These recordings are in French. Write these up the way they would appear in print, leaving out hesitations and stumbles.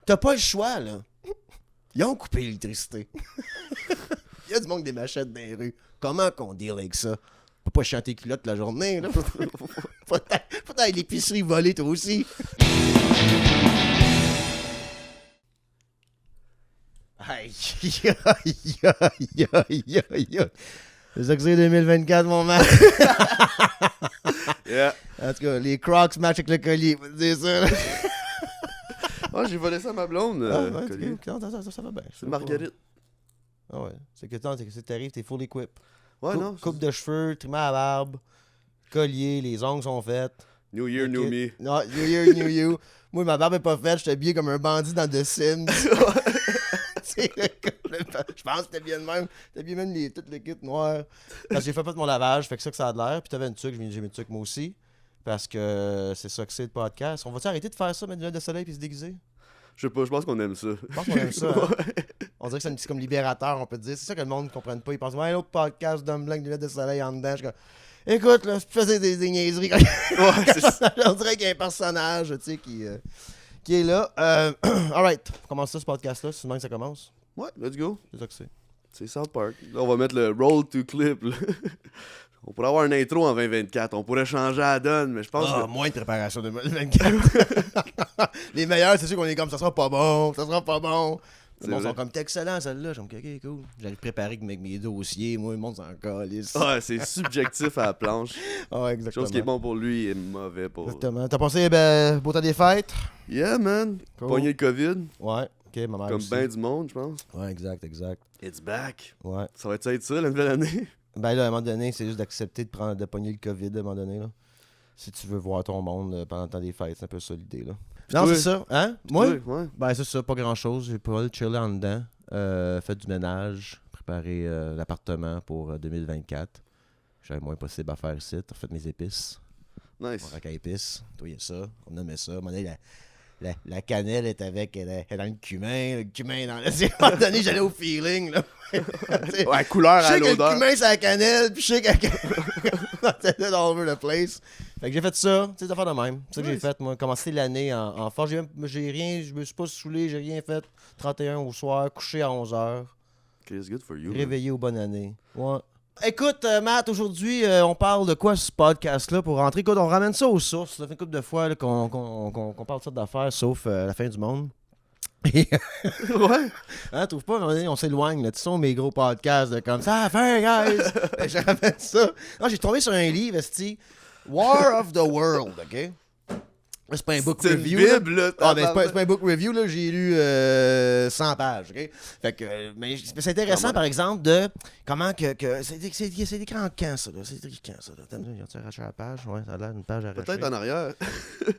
T'as pas le choix, là. Ils ont coupé l'électricité. Il y a du monde avec des machettes dans les rues. Comment qu'on deal avec ça? Faut pas chanter culotte la journée, là. Faut aller à l'épicerie voler, toi aussi. Aïe, aïe, aïe, aïe, aïe. C'est ça que c'est 2024, mon man. Yeah. En tout cas, les Crocs matchent avec le collier. Faut dire ça, là. Ah, j'ai volé ça à ma blonde. Ouais, collier. ça va bien. C'est Marguerite. Ah ouais. C'est que t'arrives, t'es full equip. Ouais, non. Coupe de cheveux, trimé à la barbe, collier, les ongles sont faites. New Year, new me. Non, New Year, New You. Moi, ma barbe est pas faite, j'étais habillé comme un bandit dans The Sims. Je pense que c'était bien de même. C'était bien même tout le kit noir. Parce que j'ai fait pas de mon lavage, fait que ça a de l'air. Puis t'avais une tuque, j'ai mis une tuque moi aussi. Parce que c'est ça que c'est le podcast. On va-tu arrêter de faire ça, mettre des lunettes de soleil puis se déguiser? Je sais pas, je pense qu'on aime ça. Je pense qu'on aime ça. Hein? On dirait que c'est comme libérateur, on peut dire. C'est ça que le monde ne comprenne pas. Ils pensent, ouais, un autre podcast d'homme blanc, des lunettes de soleil en dedans. Je suis comme, écoute, là, je faisais des niaiseries. Ouais, c'est ça. On dirait qu'il y a un personnage, tu sais, qui est là. Alright, on commence ça, ce podcast-là. C'est demain que ça commence. Ouais, let's go. C'est ça que c'est. C'est South Park. Là, on va mettre le roll to clip. Là. On pourrait avoir une intro en 2024. On pourrait changer la donne, mais je pense que... moins de préparation de 2024. Les meilleurs, c'est sûr qu'on est comme, ça sera pas bon, ça sera pas bon. C'est Le monde vrai. sont comme, t'es excellent, celle-là. Je me dis, ok, cool. J'arrive préparé avec mes dossiers. Moi, le monde s'en calisse. Ouais, c'est subjectif à la planche. Ouais, exactement. Chose qui est bon pour lui est mauvais pour... Exactement. T'as passé beau temps des fêtes? Yeah, man. Cool. Pogné le COVID. Ouais. Ok, ma mère Comme aussi. ben du monde, je pense. Ouais, exact. It's back. Ouais. Ça va être ça, la nouvelle année? Ben là, à un moment donné, c'est juste d'accepter de pogner le COVID à un moment donné, là. Si tu veux voir ton monde pendant le temps des fêtes, c'est un peu ça l'idée, là. Non, toi? c'est ça. Hein? Moi? Ouais. Ben, c'est ça, pas grand-chose. J'ai pas mal chillé en dedans. Fait du ménage, préparé l'appartement pour 2024. J'avais moins possible à faire ici. J'ai refait mes épices. Nice. Mon rack à épices. Toi, il y a ça. On aimait ça. À un moment donné, la cannelle est avec elle est dans le cumin dans le... À un moment donné, j'allais au feeling, là. Ouais, couleur Je à sais que le l'odeur. cumin, c'est la cannelle, puis je sais que c'était all over the place. Fait que j'ai fait ça, tu sais, des affaires de même. C'est ça que j'ai Nice. fait, moi. Commencer l'année en force. J'ai rien, je me suis pas saoulé, j'ai rien fait. 31 au soir, couché à 11h, Okay, it's good for you. man. réveillé aux bonnes années. Ouais. Écoute, Matt, aujourd'hui, on parle de quoi ce podcast-là pour rentrer? Écoute, on ramène ça aux sources. Ça fait une couple de fois là, qu'on parle de ça d'affaires, sauf la fin du monde. Ouais. Hein, trouve pas, à un moment donné, on s'éloigne, là. Tu sais, mes gros podcasts de comme ça, fin, guys! Je ramène ça. Non, j'ai tombé sur un livre, esti, War of the World, OK? Là, c'est pas un book C'est une review. Là. bible, là. Ah, mais c'est pas un book review, là. J'ai lu 100 pages, OK? Fait que, mais c'est intéressant, par exemple, de comment que c'est écrit en quand, ça, là? C'est écrit quand, ça, là? T'as vu, ils ont arraché la page? Ouais, ça a l'air d'une page arrachée. Peut-être en arrière. Ouais.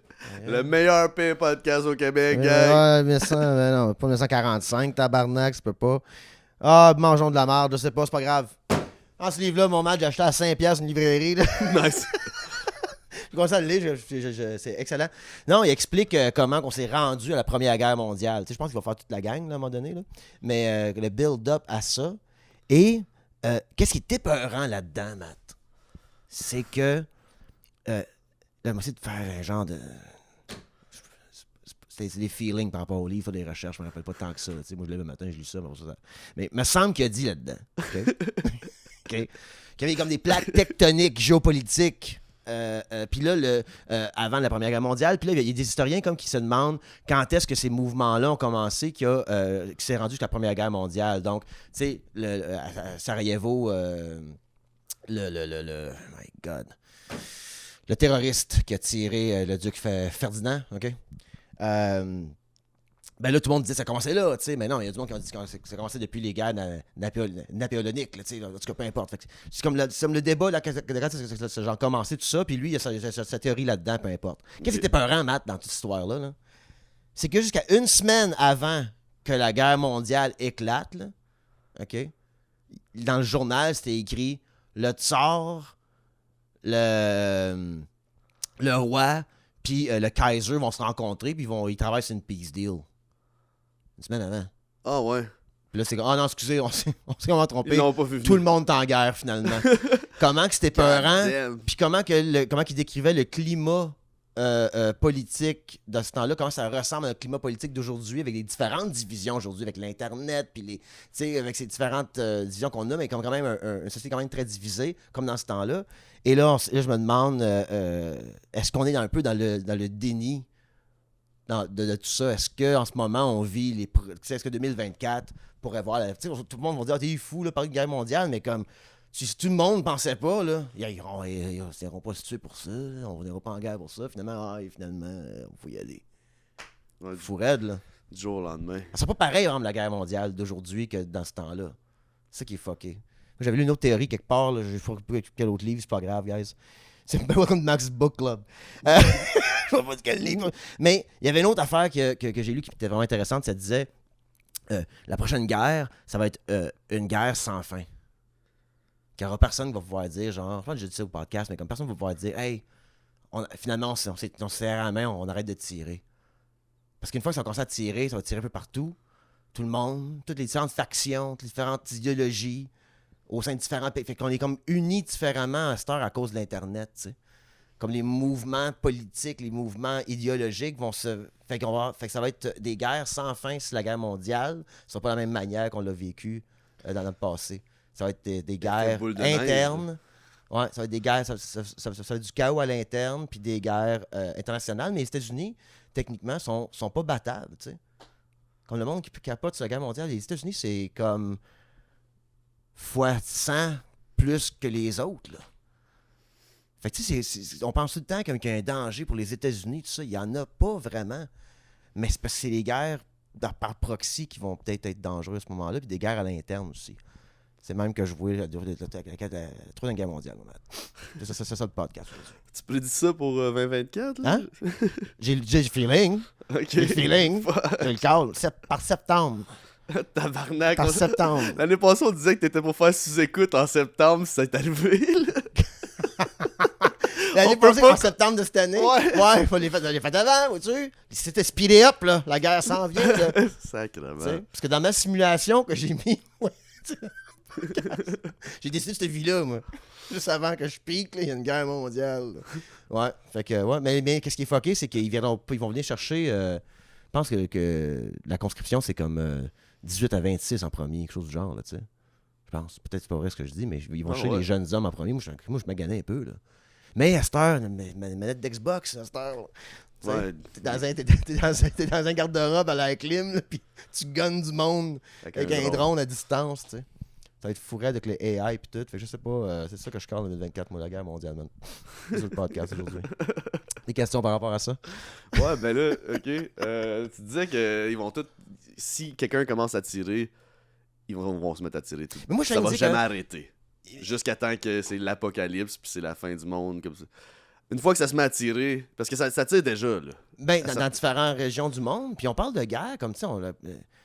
Le meilleur pire podcast au Québec, gang. Ouais, 1900, non, pas 1945, tabarnak, ça peut pas. Ah, mangeons de la merde, je sais pas, c'est pas grave. Dans ce livre-là, mon match, j'ai acheté à 5$ une librairie, là. Nice. J'ai commencé à le lire, c'est excellent. Non, il explique comment on s'est rendu à la Première Guerre mondiale. Tu sais, je pense qu'il va faire toute la gang, là, à un moment donné. Là. Mais le build-up à ça. Et qu'est-ce qui est épeurant là-dedans, Matt? C'est que... là, moi, c'est de faire un genre de... C'est des feelings par rapport au livre, des recherches, je me rappelle pas tant que ça. Tu sais, moi, je lève le matin, je lis ça. Mais il me semble qu'il a dit là-dedans. OK? OK? Qu'il y avait comme des plaques tectoniques géopolitiques. Puis là, avant la Première Guerre mondiale, puis là, il y a des historiens comme qui se demandent quand est-ce que ces mouvements-là ont commencé, qui s'est rendu jusqu'à la Première Guerre mondiale. Donc, tu sais, à Sarajevo, oh my God, le terroriste qui a tiré le duc Ferdinand, OK? Ben là, tout le monde disait que ça commençait là, tu sais, mais non, il y a du monde qui ont dit que ça commençait depuis les guerres napoléoniques, tu sais, en tout cas, peu importe. C'est comme le débat, là, quand ça a commencé, tout ça, puis lui, il y a sa théorie là-dedans, peu importe. Qu'est-ce qui était peurant, Matt, dans toute cette histoire-là? Là? C'est que jusqu'à une semaine avant que la guerre mondiale éclate, là, OK, dans le journal, c'était écrit « Le tsar, le roi, puis le Kaiser vont se rencontrer, puis ils travaillent sur une peace deal. » Une semaine avant. Ah ouais. Puis là, c'est comme, ah non, excusez, on s'est vraiment trompé. Ils l'ont pas vu Tout le monde est en guerre, finalement. Comment que c'était peurant, Damn. puis comment qu'il décrivait le climat politique de ce temps-là, comment ça ressemble à un climat politique d'aujourd'hui, avec les différentes divisions aujourd'hui, avec l'Internet, puis avec ces différentes divisions qu'on a, mais comme quand même une société quand même très divisée, comme dans ce temps-là. Et là, je me demande, est-ce qu'on est un peu dans le déni de tout ça? Est-ce qu'en ce moment, on vit est-ce que 2024 pourrait voir... Tout le monde va dire, t'es fou, là, parler de guerre mondiale, mais comme... Si tout le monde pensait pas, là, ils n'iront pas se tuer pour ça, on n'ira pas en guerre pour ça. Finalement, il faut y aller. Ouais, Fou raide, là. Du jour au lendemain. C'est pas pareil, par exemple, la guerre mondiale d'aujourd'hui que dans ce temps-là. C'est ça qui est fucké. J'avais lu une autre théorie quelque part, là, je sais pas quel autre livre, c'est pas grave, guys. C'est Welcome to Max Book Club. Je sais pas quel livre. Mais il y avait une autre affaire que j'ai lue qui était vraiment intéressante, ça disait la prochaine guerre, ça va être une guerre sans fin. Il n'y aura personne qui va pouvoir dire, genre, je pense que j'ai dit ça au podcast, mais comme personne ne va pouvoir dire, hey, finalement, on se serre la main, on arrête de tirer. Parce qu'une fois que ça va commencer à tirer, ça va tirer un peu partout. Tout le monde, toutes les différentes factions, toutes les différentes idéologies, au sein de différents pays. Fait qu'on est comme unis différemment à cette heure à cause de l'Internet, tu sais. Comme les mouvements politiques, les mouvements idéologiques vont se. Fait que ça va être des guerres sans fin si la guerre mondiale. Ce sera pas de la même manière qu'on l'a vécu dans notre passé. Ça va être des guerres internes. Ouais, ça va être des guerres, ça va être du chaos à l'interne, puis des guerres internationales. Mais les États-Unis, techniquement, sont pas battables, tu sais. Comme le monde qui capote sur la guerre mondiale, les États-Unis, c'est comme fois 100 plus que les autres, là. Fait que tu sais, on pense tout le temps qu'il y a un danger pour les États-Unis, tout ça. Il n'y en a pas vraiment. Mais c'est parce que c'est les guerres par proxy qui vont peut-être être dangereuses à ce moment-là, puis des guerres à l'interne aussi. C'est même que je voulais la Troisième Guerre mondiale. C'est ça le podcast. Tu prédis ça pour 2024? Là? Hein? J'ai le feeling. Okay. J'ai le feeling. J'ai le call. Par septembre. Tabarnak. Par septembre. L'année passée, on disait que t'étais pour faire sous-écoute en septembre, ça est arrivé. L'année passée, en septembre de cette année. Ouais, il faut les faire avant, vois-tu? C'était speedé up, là. La guerre s'en vient. Sacrément. Parce que dans ma simulation que j'ai mis... j'ai décidé de cette vie-là, moi. Juste avant que je pique, il y a une guerre mondiale. Là. Ouais, fait que, ouais. Mais qu'est-ce qui est fucké, c'est qu'ils vont venir chercher. Je pense que la conscription, c'est comme 18 à 26 en premier, quelque chose du genre, là, tu sais. Je pense. Peut-être c'est pas vrai ce que je dis, mais ils vont chercher les jeunes hommes en premier. Moi, je m'aganais un peu, là. Mais à cette heure, ma manette d'Xbox, à cette heure. Ouais. T'es dans un garde-robe à la clim, puis tu gunnes du monde avec un drone à distance, tu sais. Ça va être fourré avec le AI et tout. Fait que je sais pas, c'est ça que je parle en 2024, moi, la guerre mondiale, man. C'est sur le podcast aujourd'hui. Des questions par rapport à ça? Ouais, ben là, ok. Tu disais qu'ils vont tous. Si quelqu'un commence à tirer, ils vont se mettre à tirer tout. Mais moi, ça va jamais arrêter. Jusqu'à temps que c'est l'apocalypse puis c'est la fin du monde. Comme ça. Une fois que ça se met à tirer, parce que ça tire déjà, là. Ben, dans différentes régions du monde. Puis on parle de guerre, comme tu sais, la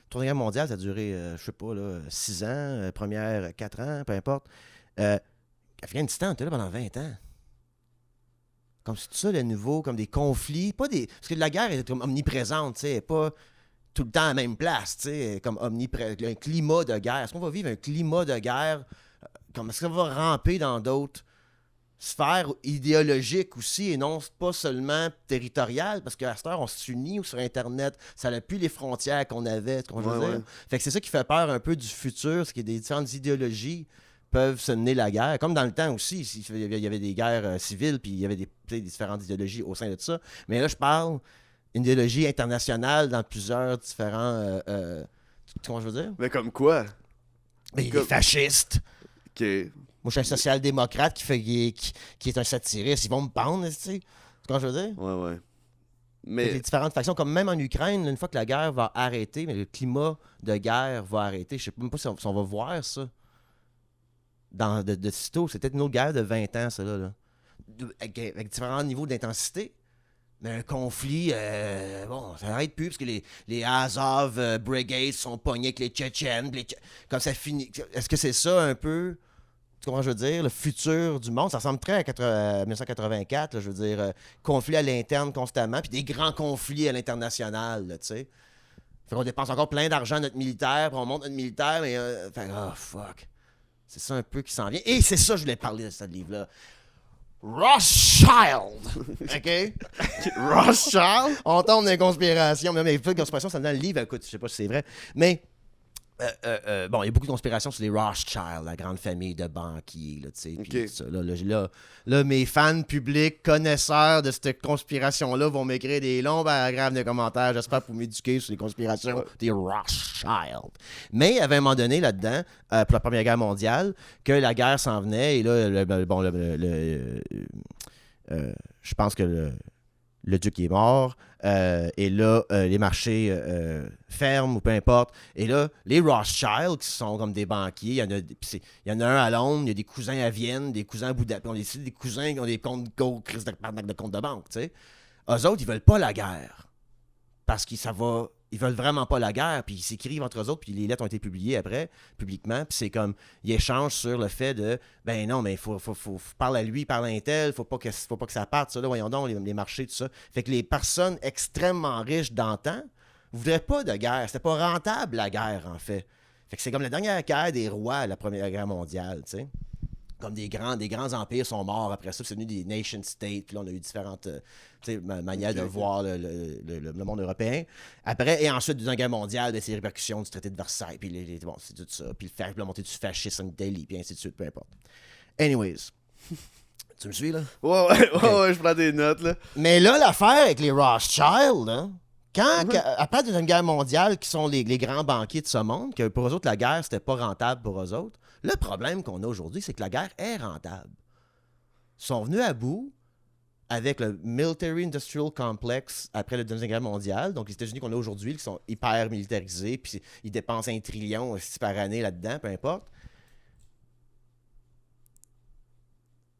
Troisième Guerre mondiale, ça a duré, je sais pas, là, 6 ans, première 4 ans, peu importe. Afghanistan, on était là pendant 20 ans. Comme c'est tout ça, le nouveau, comme des conflits, pas des... Parce que la guerre est comme omniprésente, tu sais, pas tout le temps à la même place, tu sais, comme un climat de guerre. Est-ce qu'on va vivre un climat de guerre? Comme est-ce qu'on va ramper dans d'autres sphère idéologique aussi et non pas seulement territoriale, parce qu'à cette heure, on s'unit sur Internet, ça n'a plus les frontières qu'on avait, je veux dire. Fait que c'est ça qui fait peur un peu du futur, c'est que des différentes idéologies peuvent se mener la guerre, comme dans le temps aussi, il y avait des guerres civiles, puis il y avait des différentes idéologies au sein de ça. Mais là, je parle d'une idéologie internationale dans plusieurs différents... comment je veux dire? Mais comme quoi? Mais les fascistes. OK. Moi, je suis un social-démocrate qui est un satiriste. Ils vont me pendre, tu sais. C'est ce que je veux dire? Ouais. Mais les différentes factions, comme même en Ukraine, une fois que la guerre va arrêter, mais le climat de guerre va arrêter. Je sais même pas si on va voir ça. De sitôt, c'est peut-être une autre guerre de 20 ans, ça, là. Avec différents niveaux d'intensité. Mais un conflit, ça n'arrête plus, parce que les Azov Brigades sont pognés avec les Tchétchènes. Comme ça finit. Est-ce que c'est ça un peu... Comment je veux dire, le futur du monde, ça ressemble très à 1984, là, je veux dire, conflit à l'interne constamment, puis des grands conflits à l'international, tu sais. Fait qu'on dépense encore plein d'argent à notre militaire, puis on monte notre militaire, mais fuck. C'est ça un peu qui s'en vient. Et c'est ça que je voulais parler de ce livre-là. Rothschild. OK? Rothschild? On tombe dans les conspirations. Mais les conspirations, ça me donne le livre. Écoute, je sais pas si c'est vrai. Mais, bon, il y a beaucoup de conspirations sur les Rothschild, la grande famille de banquiers. Là, okay. Ça, là, mes fans publics, connaisseurs de cette conspiration-là vont m'écrire des longs paragraphes de commentaires. J'espère pour m'éduquer sur les conspirations des Rothschild. Mais il y avait un moment donné là-dedans, pour la Première Guerre mondiale, que la guerre s'en venait. Et là, je pense que le duc est mort, et là, les marchés ferment ou peu importe. Et là, les Rothschild, qui sont comme des banquiers, il y en a un à Londres, il y a des cousins à Vienne, des cousins à Budapest, on a des cousins qui ont des comptes de compte de banque, tu sais. Eux autres, ils veulent pas la guerre. Parce qu'ils veulent vraiment pas la guerre, puis ils s'écrivent entre eux autres, puis les lettres ont été publiées après, publiquement, puis c'est comme, ils échangent sur le fait de, ben non, mais il faut parler à lui, parler à un tel, faut pas que ça parte, ça, là, voyons donc, les marchés, tout ça. Fait que les personnes extrêmement riches d'antan voudraient pas de guerre, c'était pas rentable, la guerre, en fait. Fait que c'est comme la dernière guerre des rois à la Première Guerre mondiale, tu sais. Comme des grands empires sont morts après ça, puis c'est devenu des nation-states, puis là, on a eu différentes manières de voir le monde européen. Après, et ensuite, Deuxième Guerre mondiale, ces répercussions du traité de Versailles, puis bon, c'est tout ça, puis la montée du fascisme en Italie, puis ainsi de suite, peu importe. Anyways. Tu me suis, là? Ouais, je prends des notes, là. Mais là, l'affaire avec les Rothschild, hein, après la Deuxième Guerre mondiale, qui sont les grands banquiers de ce monde, que pour eux autres, la guerre, c'était pas rentable pour eux autres, le problème qu'on a aujourd'hui, c'est que la guerre est rentable. Ils sont venus à bout avec le Military Industrial Complex après la Deuxième Guerre mondiale, donc les États-Unis qu'on a aujourd'hui, qui sont hyper militarisés, puis ils dépensent 1 trillion par année là-dedans, peu importe.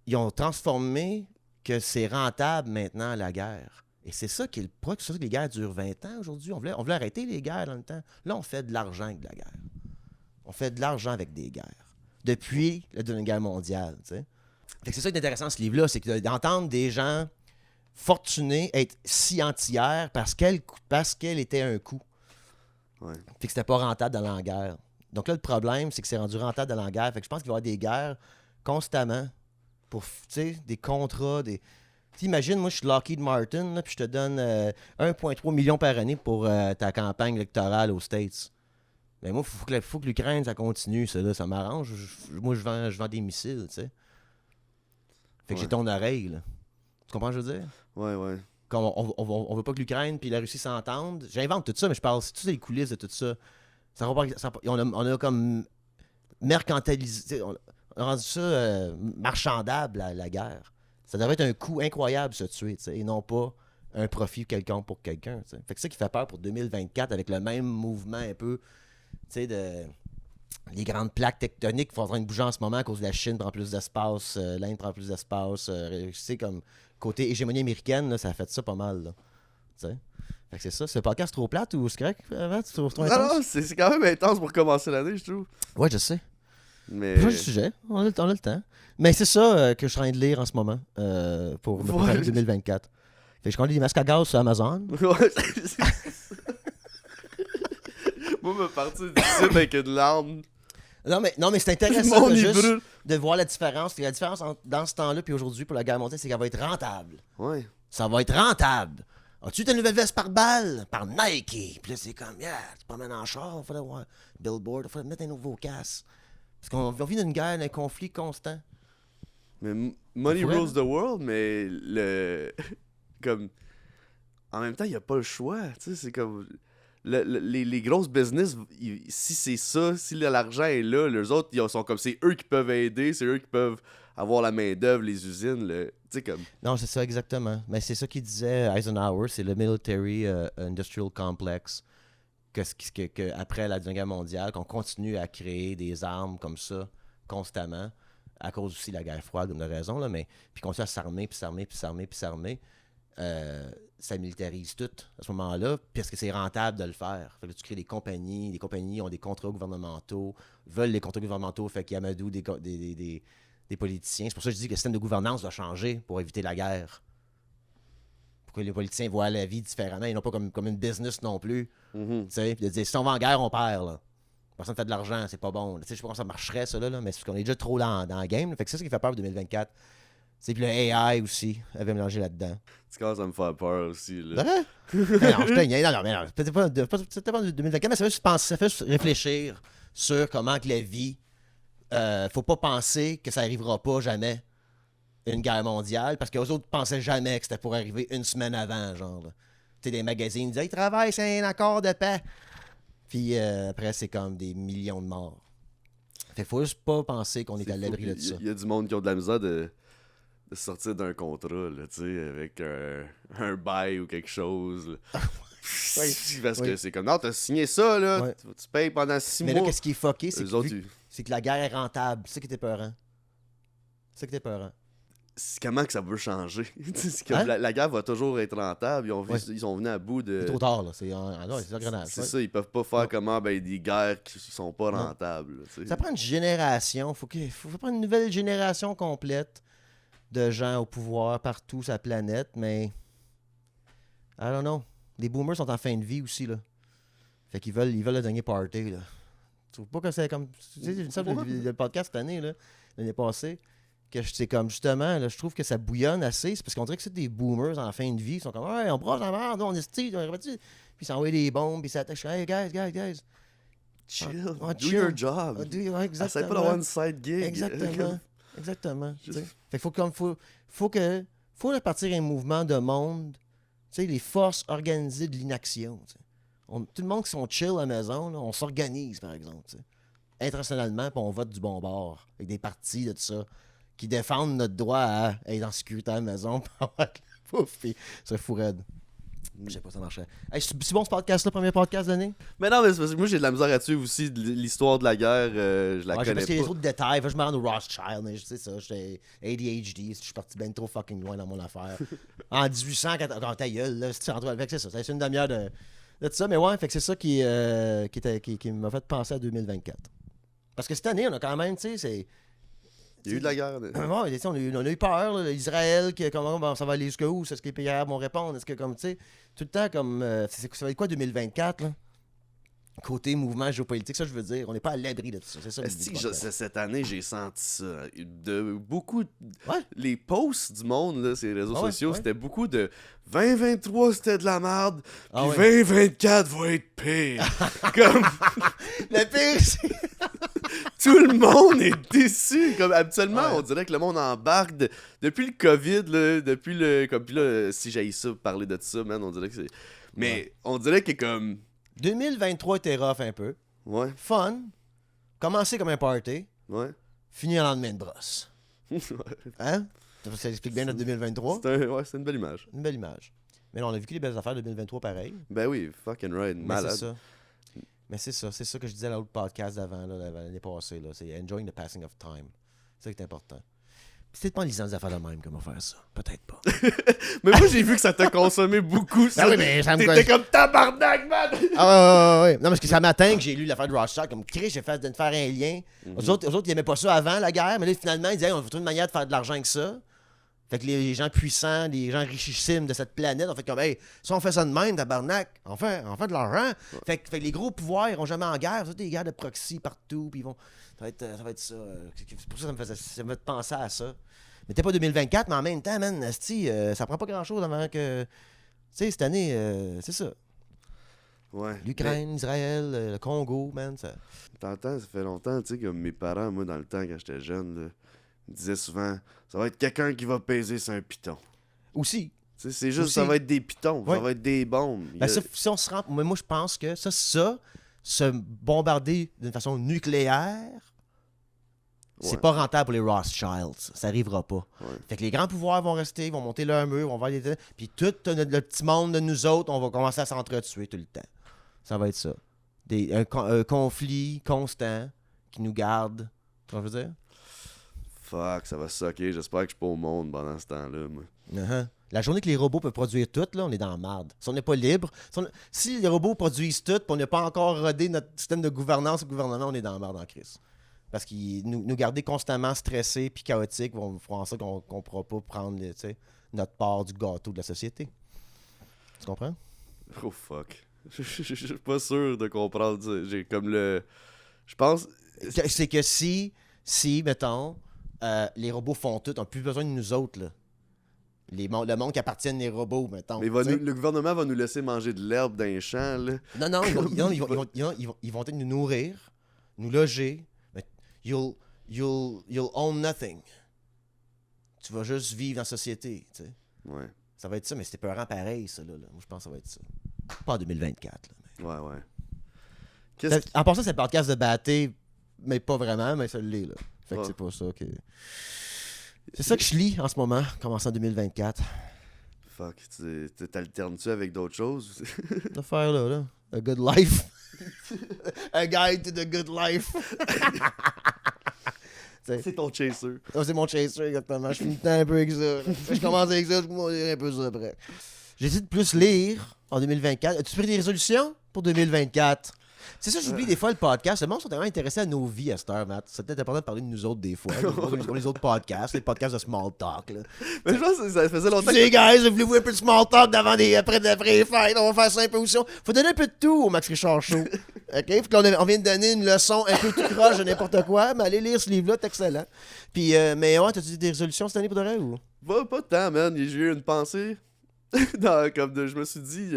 Ils ont transformé que c'est rentable maintenant, la guerre. Et c'est ça qui est le pourquoi que les guerres durent 20 ans aujourd'hui. On voulait arrêter les guerres dans le temps. Là, on fait de l'argent avec de la guerre. On fait de l'argent avec des guerres. Depuis la Deuxième Guerre mondiale, tu sais. Fait que c'est ça qui est intéressant, ce livre-là, c'est d'entendre des gens fortunés être si entières parce qu'elle était un coup. Ouais. Fait que c'était pas rentable dans la guerre. Donc là, le problème, c'est que c'est rendu rentable dans la guerre. Fait que je pense qu'il va y avoir des guerres constamment pour, tu sais, des contrats, des... T'imagines, moi, je suis Lockheed Martin, là, puis je te donne 1,3 million par année pour ta campagne électorale aux States. Mais moi, il faut que l'Ukraine, ça continue, ça, là, ça m'arrange. Moi, je vends des missiles, tu sais. Fait que j'ai ton oreille, là. Tu comprends ce que je veux dire? Ouais. Comme on veut pas que l'Ukraine puis la Russie s'entendent. J'invente tout ça, mais je parle, c'est toutes les coulisses de tout ça. On a comme mercantilisé, on a rendu ça marchandable, la guerre. Ça devrait être un coût incroyable se tuer, et non pas un profit quelconque pour quelqu'un. T'sais. Fait que c'est ça qui fait peur pour 2024 avec le même mouvement un peu, les grandes plaques tectoniques qui sont en train de bouger en ce moment à cause de la Chine prend plus d'espace, l'Inde prend plus d'espace. Comme côté hégémonie américaine, là, ça a fait ça pas mal. Là. Fait que c'est ça. C'est pas podcast trop plate ou c'est correct? Non, c'est quand même intense pour commencer l'année, je trouve. Ouais, je sais. Mais... Change de sujet, on a le temps. Mais c'est ça que je suis en train de lire en ce moment pour me préparer 2024. Fait que je connais des masques à gaz sur Amazon. Ouais, moi, me partir d'ici avec une larme. Non, mais c'est intéressant de voir la différence. La différence dans ce temps-là puis aujourd'hui pour la guerre mondiale, c'est qu'elle va être rentable. Ouais. Ça va être rentable. As-tu ta nouvelle veste par balle? Par Nike. Puis là, c'est comme, tu te promènes en char, il faudrait avoir billboard, il faudrait mettre un nouveau casque. Parce qu'on vit d'une guerre, d'un conflit constant. Mais money rules the world, mais comme... En même temps, il n'y a pas le choix. Tu sais, c'est comme... Les grosses business, si c'est ça, si l'argent est là, les autres, ils sont comme... C'est eux qui peuvent aider, c'est eux qui peuvent avoir la main-d'œuvre, les usines, tu sais, comme... Non, c'est ça, exactement. Mais c'est ça qu'il disait Eisenhower, c'est le Military Industrial Complex. Que après la Deuxième Guerre mondiale, qu'on continue à créer des armes comme ça constamment, à cause aussi de la guerre froide, on a raison, là, mais puis qu'on continue à s'armer, ça militarise tout à ce moment-là, parce que c'est rentable de le faire. Fait que tu crées des compagnies ont des contrats gouvernementaux, veulent les contrats gouvernementaux, fait qu'ils amadouent des politiciens. C'est pour ça que je dis que le système de gouvernance doit changer pour éviter la guerre. Que les politiciens voient la vie différemment et non pas comme une business non plus. Mm-hmm. Puis de dire, si on va en guerre, on perd. Là. Personne ne fait de l'argent, c'est pas bon. Je sais pas comment ça marcherait, ça, là, mais c'est parce qu'on est déjà trop dans le game. Là. Fait que c'est ça qui fait peur pour 2024. Puis le AI aussi avait mélangé là-dedans. Tu commences à me faire peur aussi. Là. Non, je te niaise. Non, c'était pas 2024, mais ça fait juste réfléchir sur comment que la vie, faut pas penser que ça arrivera pas jamais, une guerre mondiale, parce qu'eux autres pensaient jamais que c'était pour arriver une semaine avant, genre. Tu sais, des magazines disaient, ils travaillent, c'est un accord de paix. Puis après, c'est comme des millions de morts. Fait qu'il faut juste pas penser qu'on est à l'abri de ça. Il y a du monde qui ont de la misère de sortir d'un contrat, là, tu sais, avec un bail ou quelque chose. Parce que c'est comme, non, t'as signé ça, là, tu payes pendant 6 mois. Mais là, qu'est-ce qui est fucké, c'est que la guerre est rentable. C'est ça qui était peurant. Comment que ça veut changer? La guerre va toujours être rentable. Ils sont venus à bout de... C'est trop tard, là. C'est engrenage. C'est ça, ils peuvent pas faire comment des guerres qui sont pas rentables. Là, ça prend une génération. Faut prendre une nouvelle génération complète de gens au pouvoir partout sur la planète, mais I don't know. Les boomers sont en fin de vie aussi, là. Fait qu'ils veulent le dernier party, là. Tu trouves pas que c'est comme... Tu sais, j'ai dit le podcast cette année, là, l'année passée, que c'est comme, justement, là, je trouve que ça bouillonne assez. C'est parce qu'on dirait que c'est des boomers en fin de vie. Ils sont comme, ouais, on brosse la merde, on est style, puis ils s'envoient des bombes, puis ça attache. Hey, guys. Chill. Do your job. Exactement. Essaye pas d'avoir une side gig. Exactement. Fait qu'il faut partir un mouvement de monde, tu sais, les forces organisées de l'inaction. Tout le monde qui sont chill à la maison, là, on s'organise, par exemple, t'sais. Internationalement, puis on vote du bon bord, avec des partis de tout ça, qui défendent notre droit à être en sécurité à la maison, puis c'est fou raide. Je sais pas, ça marcherait. Hey, c'est bon ce podcast-là, premier podcast de l'année? Mais non, mais c'est parce que moi j'ai de la misère à suivre aussi l'histoire de la guerre. Je la connais pas. Parce qu'il y a les autres détails. Je me rends au Rothschild, mais je sais ça. J'étais ADHD. Je suis parti bien trop fucking loin dans mon affaire. En 1800, quand ta gueule, là, c'est ça. C'est une demi-heure de ça. Mais ouais, fait que c'est ça qui m'a fait penser à 2024. Parce que cette année, on a quand même, tu sais, c'est. Il y a eu de la guerre. Ouais, on a eu peur. Là, Israël, comment ça va aller jusqu'où? Est-ce que les pays arabes vont répondre? Est-ce que, comme, tu sais, tout le temps, comme. Ça va être quoi 2024, là? Côté mouvement géopolitique, ça, je veux dire. On n'est pas à l'abri de tout ça. C'est ça. Cette année, j'ai senti ça. Beaucoup. Les posts du monde, là, ces réseaux sociaux, c'était beaucoup de 2023, c'était de la merde. Puis 2024 va être pire. Comme. Le pire, c'est. Tout le monde est déçu. Comme habituellement, on dirait que le monde embarque depuis le COVID, là, depuis le. Comme, puis là, si j'aille ça, parler de ça, man, on dirait que c'est. Mais on dirait que comme. 2023 était rough un peu. Ouais. Fun. Commencer comme un party. Ouais. Finir en lendemain de brosse. Hein? Ça explique bien notre 2023. C'est une belle image. Une belle image. Mais là, on a vécu les belles affaires de 2023 pareil. Ben oui, fucking right. Malade. Mais c'est ça que je disais à l'autre podcast d'avant, l'année passée. Là, c'est enjoying the passing of time. C'est ça qui est important. Puis c'est peut-être pas en lisant des affaires de même qu'on va faire ça. Peut-être pas. Mais moi, j'ai vu que ça t'a consommé beaucoup. Ça. Ah oui, mais ça me T'étais comme tabarnak, man! Ouais. Non, parce que ça matin que j'ai lu l'affaire de Rothschild, comme Chris, j'ai fait de faire un lien. Eux autres, ils aimaient pas ça avant la guerre, mais là, finalement, ils disaient, on va trouver une manière de faire de l'argent avec ça. Fait que les gens puissants, les gens richissimes de cette planète ont fait comme, hey, si on fait ça de même, tabarnak, on fait de l'argent. Fait que les gros pouvoirs iront jamais en guerre. Des guerres de proxy partout, puis ils vont. Ça va être ça. C'est pour ça que ça me fait penser à ça. Mais t'es pas 2024, mais en même temps, man, ça prend pas grand-chose avant que. Tu sais, cette année, c'est ça. Ouais. L'Ukraine, Israël, le Congo, man. Ça... T'entends, ça fait longtemps, tu sais, comme mes parents, moi, dans le temps, quand j'étais jeune, là, ils disaient souvent, ça va être quelqu'un qui va peser sur un piton. Aussi. T'sais, c'est juste, ça va être des pitons, ça va être des bombes. Ben, si on se rend. Moi, je pense que se bombarder d'une façon nucléaire, c'est pas rentable pour les Rothschilds. Ça arrivera pas. Fait que les grands pouvoirs vont rester, vont monter leur mur, vont voir les. Puis tout le petit monde de nous autres, on va commencer à s'entretuer tout le temps. Ça va être ça. Un conflit constant qui nous garde. Tu vois ce que je veux dire? Fuck, ça va sucker. J'espère que je suis pas au monde pendant ce temps-là, moi. La journée que les robots peuvent produire tout, là, on est dans la merde. Si on n'est pas libre, si les robots produisent tout, puis on n'a pas encore rodé notre système de gouvernance au gouvernement, on est dans la merde en crise. Parce qu'ils nous garder constamment stressés puis chaotiques vont faire en sorte qu'on ne pourra pas prendre notre part du gâteau de la société. Tu comprends? Oh fuck. Je suis pas sûr de comprendre ça. J'ai comme le... Je pense... C'est que si mettons, les robots font tout, on n'a plus besoin de nous autres, là. Le monde qui appartient aux robots, mettons. Mais le gouvernement va nous laisser manger de l'herbe dans les champs, là. Non, ils vont peut-être nous nourrir, nous loger, mais you'll own nothing. Tu vas juste vivre en société, tu sais. Ouais. Ça va être ça, mais c'était peurant pareil, ça, là. Moi, je pense que ça va être ça. Pas en 2024, là. Mais... Ouais. En passant, c'est le podcast de Batté, mais pas vraiment, mais ça l'est, là. Fait que c'est pas ça que... C'est ça que je lis en ce moment, commençant en 2024. Fuck, t'alternes-tu avec d'autres choses? L'affaire là. A good life. A guide to the good life. C'est ton chaser. Oh, c'est mon chaser, exactement. Je finis un peu avec ça. Je commence avec ça, je vais un peu ça après. J'essaie de plus lire en 2024. As-tu pris des résolutions pour 2024? C'est ça, j'oublie des fois le podcast. Le monde sont tellement intéressés à nos vies à cette heure, Matt. C'est peut-être important de parler de nous autres des fois. Pour les autres podcasts, les podcasts de small talk. Là. Mais je pense que ça faisait longtemps. Les guys, voulez-vous un peu de small talk après les fêtes? On va faire ça un peu aussi. Faut donner un peu de tout au Max Richard Show. OK? Fait qu'on vient de donner une leçon un peu tout croche de n'importe quoi. Mais allez lire ce livre-là, c'est excellent. Puis, mais ouais, t'as-tu des résolutions cette année pour de vrai ou? Pas de temps, man. J'ai eu une pensée. Je me suis dit.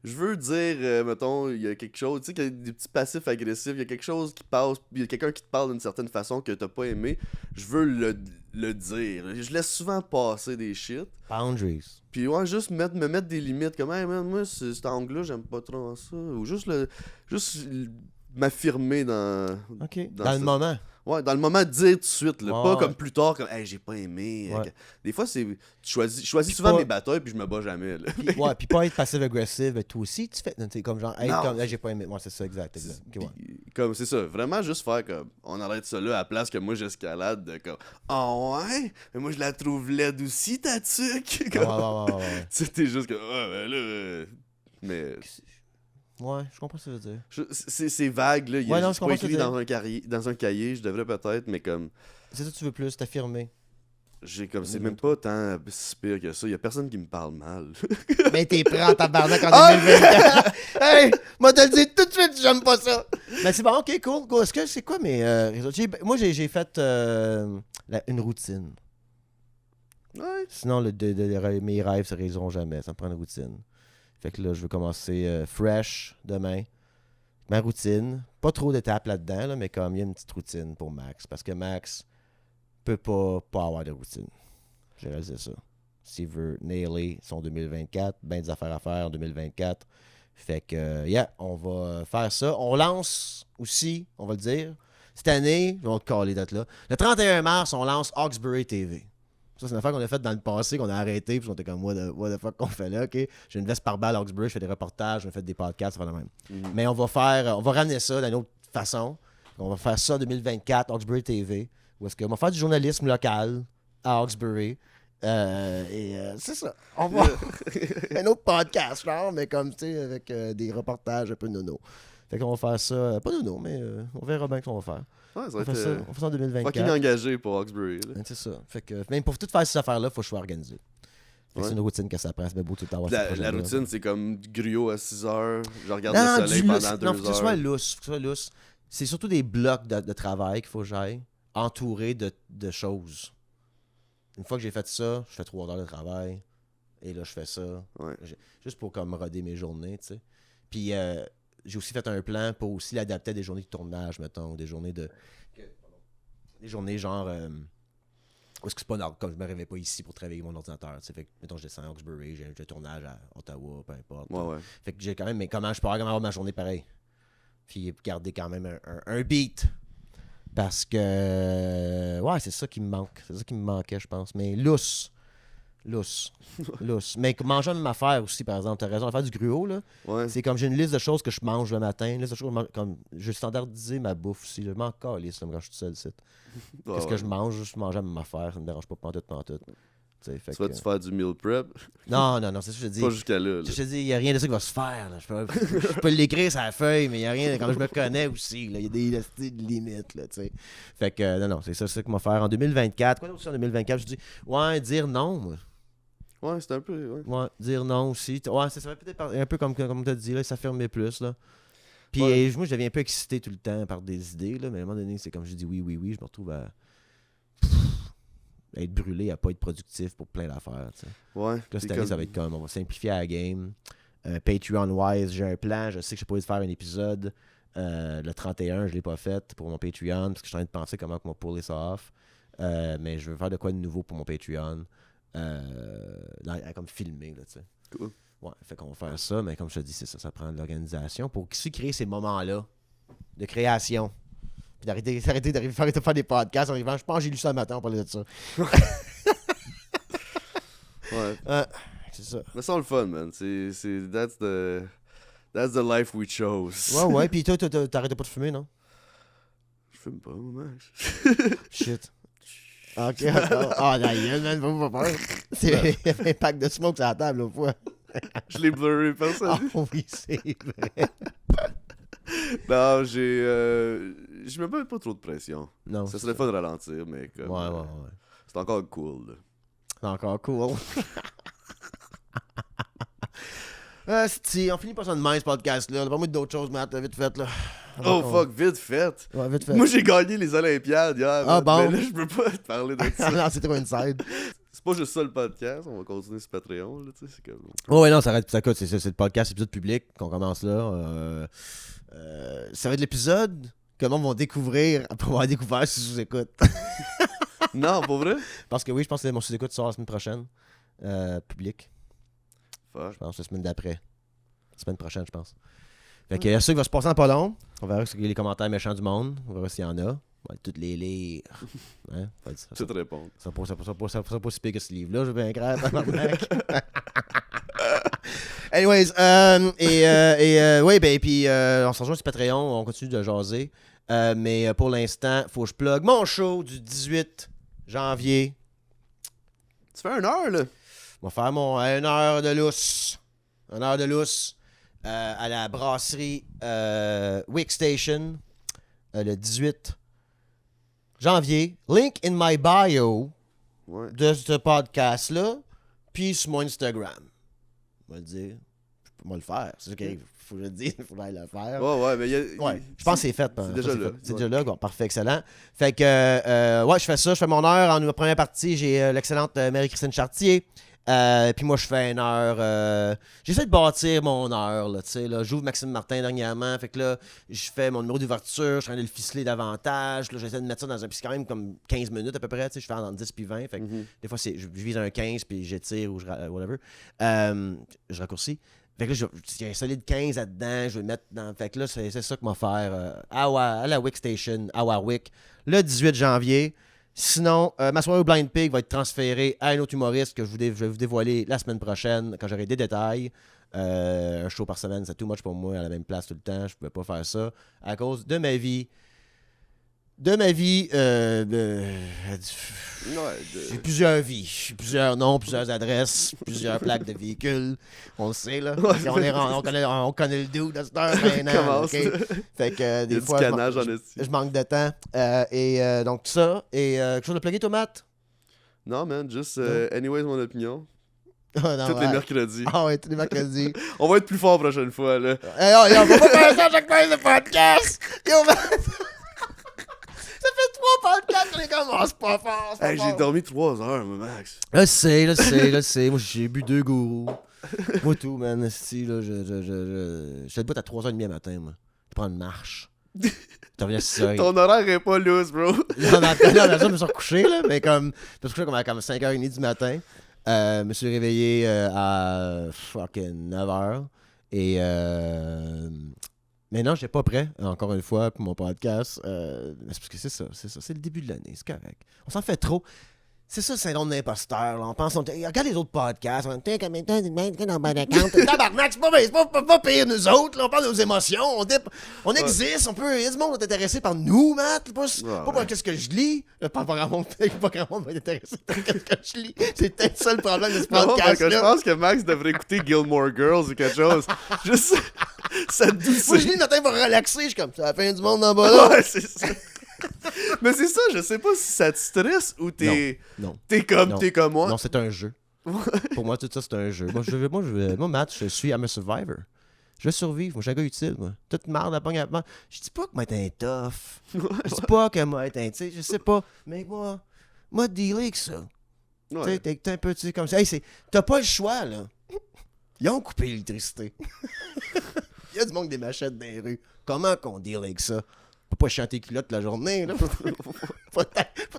Je veux dire, mettons, il y a quelque chose, tu sais, qu'il y a des petits passifs agressifs, il y a quelque chose qui passe, il y a quelqu'un qui te parle d'une certaine façon que t'as pas aimé, je veux le dire. Je laisse souvent passer des shit. Boundaries. Puis ouais, juste me mettre des limites, comme, hey man, moi, cet angle-là, j'aime pas trop ça. Ou juste m'affirmer dans le moment. Ouais, dans le moment de dire tout de suite, là, pas comme plus tard, comme hey, j'ai pas aimé. Ouais. Des fois, je choisis souvent mes batailles puis je me bats jamais. Là. Puis pas être passive-agressif, mais toi aussi, tu fais. T'es comme genre, hey, j'ai pas aimé. Ouais, c'est ça, exact. Okay, comme c'est ça, vraiment juste faire comme on arrête ça là à la place que moi j'escalade de comme ouais, mais moi je la trouve laide aussi ta tuque. Ouais. Tu sais, t'es juste comme ben là. Mais. Ouais, je comprends ce que tu veux dire. C'est vague, là. Non, c'est pas écrit dans un cahier, je devrais peut-être, mais comme... C'est ça que tu veux plus, t'affirmer. C'est même pas tant si pire que ça. Il y a personne qui me parle mal. Mais t'es prêt en tabarnak en 2024. Hey, moi te le dis tout de suite, j'aime pas ça. Mais c'est bon, ok, cool. Est-ce que c'est quoi mes résultats? Moi, j'ai fait une routine. Ouais. Sinon, mes rêves se réaliseront jamais. Ça me prend une routine. Fait que là, je veux commencer fresh demain. Ma routine. Pas trop d'étapes là-dedans, là, mais comme il y a une petite routine pour Max. Parce que Max peut pas avoir de routine. J'ai réalisé ça. S'il veut nailer son 2024, ben des affaires à faire en 2024. Fait que, on va faire ça. On lance aussi, on va le dire. Cette année, je vais te caler les dates là. Le 31 mars, on lance Hawkesbury TV. Ça, c'est une affaire qu'on a faite dans le passé, qu'on a arrêté, puis on était comme, what the fuck qu'on fait là, ok? J'ai une veste par balle à Hawkesbury, je fais des reportages, je fais des podcasts, ça va de même. Mais on va ramener ça d'une autre façon. On va faire ça en 2024, Hawkesbury TV, où est-ce qu'on va faire du journalisme local à Hawkesbury. C'est ça. On va un autre podcast, genre, mais comme, tu sais, avec des reportages un peu nono. Fait qu'on va faire ça, pas nono, mais on verra bien ce qu'on va faire. Ouais, on fait ça en 2024. Fucking engagé pour Hawkesbury. C'est ça. Fait que même pour tout faire ces affaires-là, il faut que je sois organisé. C'est une routine que ça prend. C'est beau tout le temps. La routine, c'est comme du gruau à 6 heures. Je regarde le soleil pendant 2 heures. Non, faut que ce soit lousse. C'est surtout des blocs de travail qu'il faut que j'aille, entouré de choses. Une fois que j'ai fait ça, je fais 3 heures de travail. Et là, je fais ça. Ouais. Juste pour comme roder mes journées, tu sais. Puis j'ai aussi fait un plan pour aussi l'adapter à des journées de tournage, mettons, des journées genre est-ce que c'est pas normal, comme je me réveille pas ici pour travailler mon ordinateur, tu sais, fait que mettons je descends à Hawkesbury, j'ai un tournage à Ottawa, peu importe. Ouais. Fait que j'ai quand même, mais comment je peux avoir ma journée pareil? Puis garder quand même un beat. Parce que c'est ça qui me manque. C'est ça qui me manquait, je pense. Mais lousse. Mais manger même affaire aussi, par exemple. T'as raison, faire du gruau, là. Ouais. C'est comme j'ai une liste de choses que je mange le matin. Une liste de choses comme je standardisé ma bouffe aussi. Je m'en calisse quand je suis tout seul. Qu'est-ce que je mange? Je mange la même affaire. Ça me dérange pas pantoute. Tu vas-tu faire du meal prep? Non, c'est ça que je te dis. Pas jusqu'à là. Je te dis, il n'y a rien de ça qui va se faire. Là. Je peux l'écrire sur la feuille, mais il n'y a rien. Comme je me connais aussi, il y a des limites. Là, t'sais. Fait que, non, c'est ça qu'on va faire en 2024. Quoi d'autre en 2024? Je dis, dire non, moi. Ouais, c'est un peu. Ouais, dire non aussi. Ouais, ça va peut-être un peu comme tu as dit, là, s'affirmer plus. Là. Puis moi, je deviens un peu excité tout le temps par des idées, là, mais à un moment donné, c'est comme je dis oui, je me retrouve à. être brûlé à pas être productif pour plein d'affaires. T'sais. Ouais. Là, cette année, ça va être comme, on va simplifier la game. Patreon-wise, j'ai un plan. Je sais que je suis pas obligé de faire un épisode. Le 31, je l'ai pas fait pour mon Patreon parce que je suis en train de penser comment on va puller ça off. Mais je veux faire de quoi de nouveau pour mon Patreon. Comme filmer, là, tu sais. Cool. Ouais, fait qu'on va faire ça, mais comme je te dis, c'est ça, ça prend de l'organisation pour créer ces moments-là de création. Puis d'arrêter de faire des podcasts en arrivant. Je pense que j'ai lu ça le matin, on parlait de ça. Ouais. C'est ça. Mais c'est le fun, man. That's the life we chose. Ouais, puis toi, t'arrêtes pas de fumer, non? Je fume pas, Max. Shit. Ok, ah, d'ailleurs, man, pas peur. C'est un pack de smoke sur la table, l'autre fois. Je l'ai blurré, personne. Ah oui, c'est vrai. Non, je me mets pas trop de pression. Non. Ça serait fun de ralentir, mais comme. Ouais. C'est encore cool, là. C'est encore cool. On finit pas ça de même, ce podcast-là. On va pas mettre d'autres choses, Matt, vite fait, là. Fuck, vite fait. Ouais, vite fait. Moi, j'ai gagné les Olympiades hier. Ah, bon. Mais là, je peux pas te parler de ça. Non, c'est trop inside. C'est pas juste ça le podcast, on va continuer sur Patreon, là, tu sais, c'est comme... Ouais, non, ça coûte, c'est le podcast, épisode public qu'on commence là. Ça va être l'épisode que le monde va découvrir après avoir découvert si je vous écoute. Non, pas vrai? Parce que oui, je pense que mon sous-écoute sort la semaine prochaine. Public. Fuck. Je pense la semaine d'après. La semaine prochaine, je pense. Fait que ça qui va se passer en pas long. On verra les commentaires méchants du monde. On verra s'il y en a. On va toutes les lire. Hein? Tu te réponds. Ça sera pas si pire que ce livre-là, je vais bien craindre. Anyways, oui, ben, puis on se rejoint sur Patreon, on continue de jaser. Mais pour l'instant, faut que je plug mon show du 18 janvier. Tu fais 1 heure, là? On va faire mon 1 heure de lousse. 1 heure de lousse à la brasserie Wick Station le 18 janvier. Link in my bio de ce podcast-là, puis sur mon Instagram. On va le dire. Je peux le faire. C'est OK. Faut que je le dise. Il faudrait le faire. Ouais, mais je pense que c'est fait. C'est déjà là. C'est déjà là. Bon, parfait, excellent. Fait que, je fais ça. Je fais mon heure. En première partie, j'ai l'excellente Marie-Christine Chartier. Puis moi, je fais 1 heure. J'essaie de bâtir mon heure. Là, là. J'ouvre Maxime Martin dernièrement. Fait que là, je fais mon numéro d'ouverture. Je suis en train de le ficeler davantage. Là, j'essaie de mettre ça dans un. Puis c'est quand même comme 15 minutes à peu près. Je fais entre 10 puis 20. Fait que des fois, je vise un 15 puis j'étire ou whatever. Je raccourcis. Fait que là, il y a un solide 15 là-dedans. Je vais le mettre dans. Fait que là, c'est ça qu'on va faire à la Wick Station, à Warwick, le 18 janvier. Sinon, ma soirée au Blind Pig va être transférée à un autre humoriste que je vais vous dévoiler la semaine prochaine quand j'aurai des détails. Un show par semaine, c'est too much pour moi à la même place tout le temps. Je ne pouvais pas faire ça à cause de ma vie. J'ai plusieurs vies, plusieurs noms, plusieurs adresses, plusieurs plaques de véhicules. On le sait, là. On connaît le dude à cette heure maintenant. Okay? Fait que des fois, je manque de temps. Donc, tout ça. Et quelque chose de plugger, toi, Matt? Non, man, juste anyways, mon opinion. Oh, non, tous les mercredis. Ah ouais, tous les mercredis. On va être plus fort la prochaine fois, là. On va pas faire ça à chaque fois de podcast. Ça fait 3 podcasts, les gars, c'est pas fort. J'ai dormi 3 heures, Max. Je sais. Moi, j'ai bu 2 gourous. Moi, tout, man. Si, là, je debout à 3h30 matin, moi. Je prends une marche. Tu reviens à 6h. Ton horaire est pas loose, bro. Non, je me suis recouché, là. Mais comme. Je me suis couché comme 5h30 du matin. Je me suis réveillé à fucking 9h. Et. Mais non, j'étais pas prêt, encore une fois, pour mon podcast. C'est parce que c'est ça. C'est le début de l'année, c'est correct. On s'en fait trop. C'est ça le syndrome d'imposteur. Là. On pense, regarde les autres podcasts. On dit, tabarnak, c'est pas pire nous autres. Là. On parle de nos émotions. On existe. On peut. Il y a du monde qui est intéressé par nous, Matt. Pas par qu'est-ce que je lis. Pas grand monde va être intéressé par qu'est-ce que je lis. C'est peut-être ça le problème de ce podcast. Je pense que Max devrait écouter Gilmore Girls ou quelque chose. Juste ça douce. Moi, je lis le matin pour relaxer. Je suis comme, c'est la fin du monde dans bas là. Ouais, c'est ça. Mais c'est ça, je sais pas si ça te stresse ou t'es comme moi. Non, c'est un jeu. Pour moi, tout ça, c'est un jeu. Moi, Matt, I'm a survivor. Je vais survivre. Moi, je suis un gars utile, moi. Toute marde à pogne à pogne. Je dis pas que moi, être un tough. Je dis pas que moi, être un... Tu sais, je sais pas. Mais moi, Moi, dealer avec ça. Ouais. Tu sais, t'es un peu comme ça. Hey, t'as pas le choix, là. Ils ont coupé l'électricité. Il y a du monde des machettes dans les rues. Comment qu'on deal avec ça? Faut pas chanter culotte toute la journée, là. Faut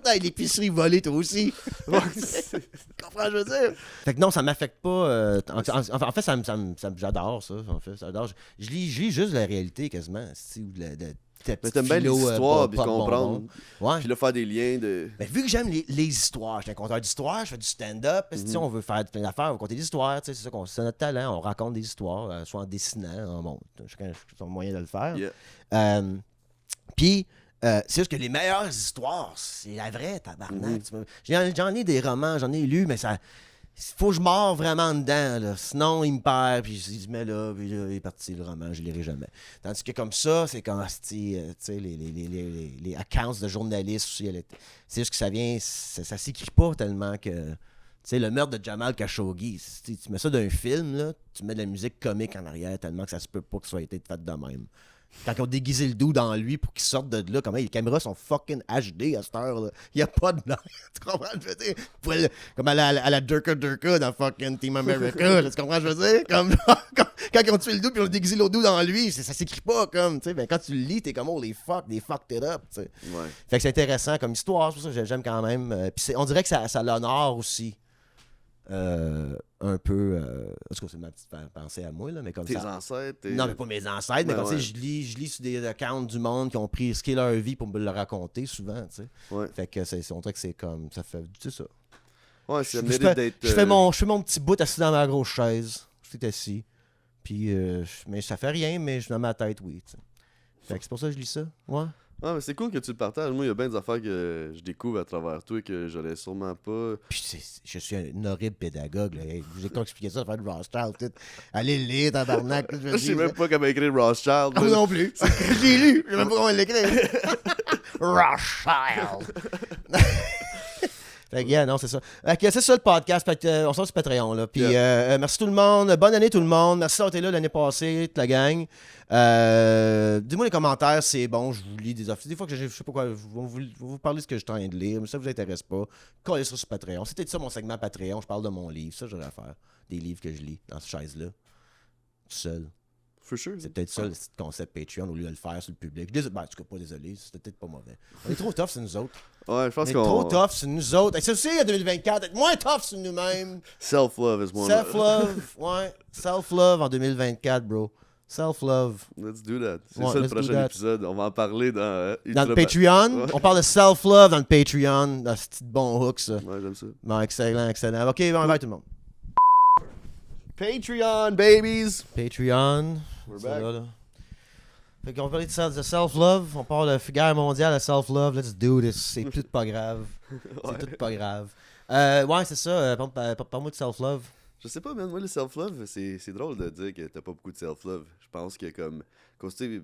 aller l'épicerie voler, toi aussi. Tu comprends, je veux dire? Fait que non, ça m'affecte pas. En fait, j'adore ça. En fait, j'adore. Je lis juste la réalité, quasiment. Mais t'aimes bien les histoires, puis comprendre. Ouais. Puis là, faire des liens de... Ben, vu que j'aime les histoires, je suis un conteur d'histoires, je fais du stand-up, on veut faire plein d'affaires, on veut compter des histoires, c'est ça c'est notre talent, on raconte des histoires, soit en dessinant, bon, chacun a son moyen de le faire. Yeah. Puis, c'est juste que les meilleures histoires, c'est la vraie, tabarnak. J'en ai des romans, j'en ai lu, mais ça... Faut que je mords vraiment dedans, là. Sinon, il me perd, puis il se met là, puis là, il est parti le roman, je ne lirai jamais. Tandis que comme ça, c'est quand, tu sais, les accounts de journalistes aussi, c'est juste que ça vient, ça s'écrit pas tellement que... Tu sais, le meurtre de Jamal Khashoggi, tu mets ça d'un film, là, tu mets de la musique comique en arrière, tellement que ça se peut pas que ça soit été fait de même. Quand ils ont déguisé le dos dans lui pour qu'il sorte de là, comment les caméras sont fucking HD à cette heure-là. Il n'y a pas de nom. Tu comprends ce que je veux dire? Comme à la Durka dans fucking Team America. Là, tu comprends ce que je veux dire? Comme, quand ils ont tué le dos et ils ont déguisé le dos dans lui, ça s'écrit pas comme. Ben, quand tu le lis, t'es comme holy fuck, they fucked it up. T'sais. Ouais. Fait que c'est intéressant comme histoire, c'est pour ça que j'aime quand même. Puis on dirait que ça l'honore aussi. Un peu. En tout cas, c'est ma petite pensée à moi, là, mais comme tes ça. Ancêtres. Non, mais pas mes ancêtres, mais comme ça, je lis sur des accounts du monde qui ont pris risqué leur vie pour me le raconter souvent, tu sais. Ouais. Fait que on dirait que c'est comme. Ça fait. Tu sais ça. Ouais, ça mérite d'être. Je fais mon petit bout assis dans ma grosse chaise. Je suis assis. Puis, mais ça fait rien, mais je suis dans ma tête, oui, tu sais. Fait que c'est pour ça que je lis ça. Ouais. Ah, mais c'est cool que tu le partages. Moi, il y a bien des affaires que je découvre à travers toi que j'aurais sûrement pas. Puis je suis un horrible pédagogue. Là. Je vous ai expliqué ça, faire de Rothschild. Tout. Allez le lire, tabarnak. Je sais même pas comment écrire Rothschild. Moi non plus. J'ai lu. Je sais même pas comment l'écrire. Rothschild. Fait que, yeah, non, c'est ça. Fait que c'est ça le podcast. Fait que, on sort sur Patreon. Là. Puis, merci tout le monde. Bonne année tout le monde. Merci d'avoir été là l'année passée, toute la gang. Dis-moi les commentaires, c'est bon. Je vous lis des offres. Des fois que je sais pas quoi, je vais vous parler de ce que je suis en train de lire, mais ça vous intéresse pas. Collez ça sur Patreon. C'était ça mon segment Patreon. Je parle de mon livre. Ça, j'aurais à faire. Des livres que je lis dans cette chaise-là. Tout seul. For sure. C'est peut-être ça le concept Patreon au lieu de le faire sur le public. Ben, en tout cas, pas désolé. C'était peut-être pas mauvais. On est trop tough, c'est nous autres. Ouais, je pense qu'on... trop tough, c'est nous autres. Et ça aussi, en 2024, être moins tough sur nous-mêmes. Self-love is one. Self-love, ouais. Self-love en 2024, bro. Self-love. Let's do that. C'est ça le prochain épisode. On va en parler dans le Patreon. Ouais. On parle de self-love dans le Patreon. Dans ce petit bon hook, ça. Ouais, j'aime ça. Bon, excellent, excellent. OK, bon, bye tout le monde. Patreon, babies! Patreon. We're back. Là. Fait qu'on va parler de self-love. On parle de guerre mondiale de self-love. Let's do this. C'est tout pas grave. C'est tout pas grave. Ouais, c'est ça. Parle-moi de self-love. Je sais pas, man. Moi, le self-love, c'est drôle de dire que t'as pas beaucoup de self-love. Je pense que comme tu sais,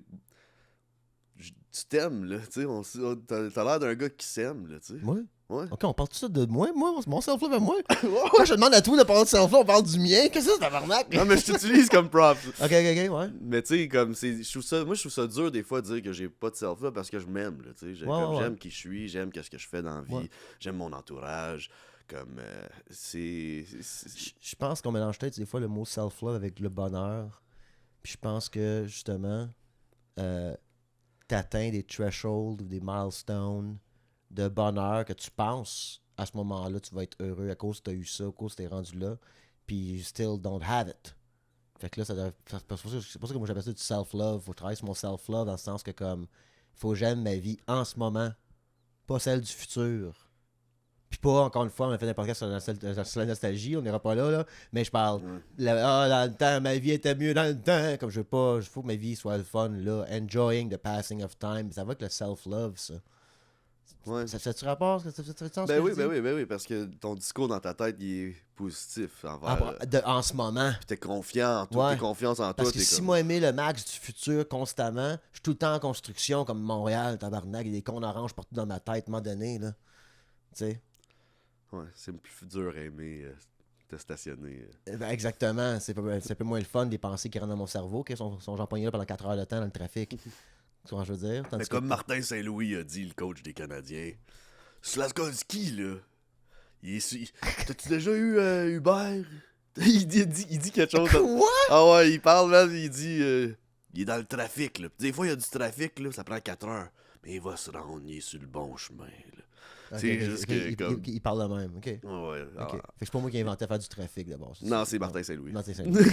tu t'aimes, là. Tu sais, t'as l'air d'un gars qui s'aime, là, tu sais. Ouais. Ouais. Ok, on parle tout ça de moi, mon self-love à moi. Quand je demande à tout de parler de self-love, on parle du mien. Qu'est-ce que c'est, tabarnak? Non, mais je t'utilise comme prop. Ok, ouais. Mais tu sais, comme, je trouve ça dur des fois de dire que j'ai pas de self-love parce que je m'aime, là, tu sais. J'aime qui je suis, j'aime qu'est-ce que je fais dans la vie, j'aime mon entourage. Comme, Je pense qu'on mélange peut-être des fois le mot self-love avec le bonheur. Puis je pense que, justement, t'atteins des thresholds ou des milestones de bonheur que tu penses à ce moment-là, tu vas être heureux à cause que tu as eu ça, à cause que tu es rendu là, puis you still don't have it. Fait que là, c'est pour ça que moi j'appelle ça du self-love. Faut travailler sur mon self-love dans le sens que comme faut que j'aime ma vie en ce moment, pas celle du futur. Puis pas, encore une fois, on a fait un podcast sur la nostalgie, on n'ira pas là, mais je parle, dans le temps, ma vie était mieux dans le temps, comme je veux pas, il faut que ma vie soit le fun, là, enjoying the passing of time, ça va avec le self-love, ça. Ouais. Ça fait-tu rapport? Ben oui, parce que ton discours dans ta tête, il est positif envers... en ce moment. Puis t'es confiant en toi, t'es confiance en toi. Parce que si moi aimer le max du futur constamment, je suis tout le temps en construction comme Montréal, tabarnak, il y a des cons oranges partout dans ma tête, à un moment donné, là. Tu sais? Ouais, c'est plus dur à aimer te stationner. Ben exactement, c'est un peu moins le fun des pensées qui rentrent dans mon cerveau, qui sont genre pognés là pendant 4 heures de temps dans le trafic. Tu vois ce que je veux dire? Mais comme Martin Saint-Louis a dit, le coach des Canadiens, Slaskolski, là, t'as-tu déjà eu Hubert? il dit quelque chose. Quoi? Ah ouais, il parle, là, il dit... il est dans le trafic, là. Des fois, il y a du trafic, là, ça prend 4 heures. Mais il va se rendre, il est sur le bon chemin, là. C'est juste que... Il parle de même, OK. Ouais. Okay. Fait que c'est pas moi qui ai inventé faire du trafic, d'abord. Non, c'est Martin Saint-Louis. Martin Saint-Louis.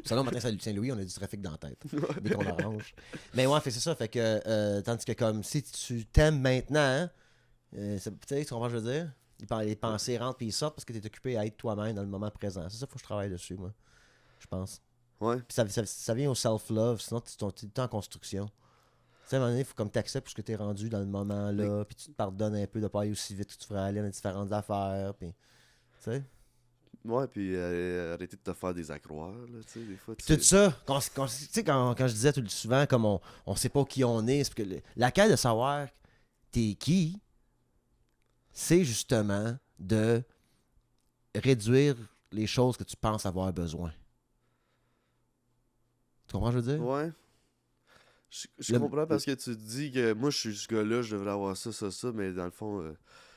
Selon Martin Saint-Louis, on a du trafic dans la tête. Dès qu'on arrange. Mais ouais, c'est ça. Fait que, tandis que comme si tu t'aimes maintenant, tu sais, tu comprends ce que je veux dire? Les pensées rentrent et ils sortent parce que tu es occupé à être toi-même dans le moment présent. C'est ça, il faut que je travaille dessus, moi. Je pense. Ouais. Puis ça vient au self-love, sinon tu es tout le temps en construction. Tu sais, à un moment donné, il faut comme t'acceptes ce que tu es rendu dans le moment là, puis tu te pardonnes un peu de ne pas aller aussi vite que tu ferais aller dans différentes affaires, puis tu sais. Ouais, puis arrêter de te faire des accroires, là, tu sais, des fois. Tout ça, tu sais, quand je disais tout souvent, comme on sait pas qui on est, c'est parce que la quête de savoir t'es qui, c'est justement de réduire les choses que tu penses avoir besoin. Tu comprends ce que je veux dire? Ouais. Je comprends parce que tu te dis que moi, je suis ce gars-là, je devrais avoir ça, mais dans le fond...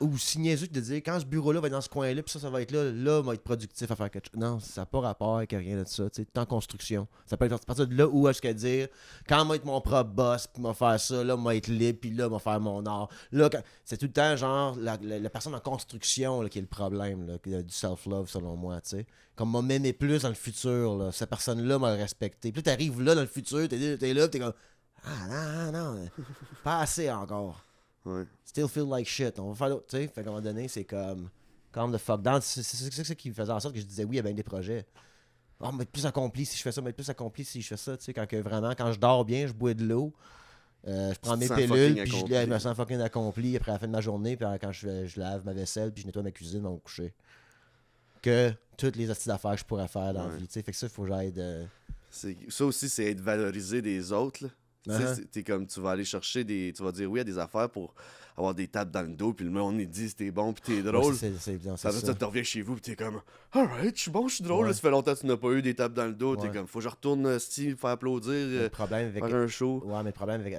Ou si niaiseux de dire, quand ce bureau-là va être dans ce coin-là, puis ça va être là, va être productif à faire quelque chose. Non, ça n'a pas rapport avec rien de ça. Tu sais, en construction. Ça peut être à partir de là où est-ce que dire, quand va être mon propre boss, puis m'a faire ça, là, m'a être libre, puis là, m'a faire mon art. Là, c'est tout le temps, genre, la personne en construction là, qui est le problème là, du self-love, selon moi, tu sais. Comme m'a m'aimer plus dans le futur, là. Cette personne-là m'a respecté. Puis là, t'arrives là dans le futur, t'es là, t'es comme, ah, non, pas assez encore. Ouais. Still feel like shit. On va faire d'autres. Tu sais, fait qu'à un moment donné, c'est comme. Calm the fuck down. C'est ça qui faisait en sorte que je disais oui à bien des projets. Oh, mais être plus accompli si je fais ça, mais être plus accompli si je fais ça. Tu sais, quand je dors bien, je bois de l'eau. Je prends mes pilules, puis je me sens fucking accompli après la fin de ma journée, puis quand je lave ma vaisselle, puis je nettoie ma cuisine avant de me coucher. Que toutes les astuces d'affaires que je pourrais faire dans la vie. Tu sais, fait que ça, il faut que j'aide. Ça aussi, c'est être valorisé des autres, là. T'es comme, tu vas aller chercher tu vas dire oui à des affaires pour avoir des tapes dans le dos, puis le monde il dit t'es bon, puis t'es drôle. C'est évident, ça. Tu reviens chez vous, puis t'es comme alright, je suis bon, je suis drôle. Là, ça fait longtemps que tu n'as pas eu des tapes dans le dos. T'es comme, faut que je retourne faire applaudir, faire un show. Ouais, mais le problème avec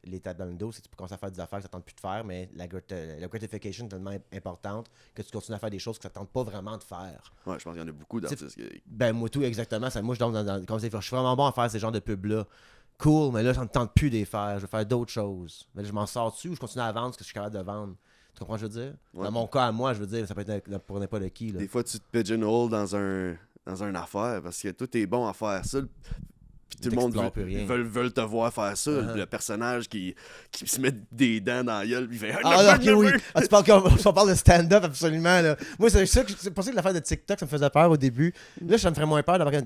les tapes dans le dos, c'est que tu peux commencer à faire des affaires que ça tente plus de faire, mais la gratification est tellement importante que tu continues à faire des choses que ça tente pas vraiment de faire. Ouais, je pense qu'il y en a beaucoup d'artistes. Ben, moi, tout, exactement. Moi, je suis vraiment bon à faire ces genres de pubs-là. Cool, mais là, ça ne me tente plus de les faire. Je vais faire d'autres choses. Mais là, je m'en sors dessus ou je continue à vendre ce que je suis capable de vendre. Tu comprends ce que je veux dire? Ouais. Dans mon cas, à moi, je veux dire, ça peut être pour n'importe qui. Là. Des fois, tu te pigeonholes dans une affaire parce que toi, t'es bon à faire ça. Puis tout le monde veut te voir faire ça. Le personnage qui se met des dents dans la gueule, il fait oui. Tu parles de stand-up, absolument. Là. Moi, c'est pour ça que l'affaire de TikTok, ça me faisait peur au début. Là, ça me ferait moins peur d'embarquer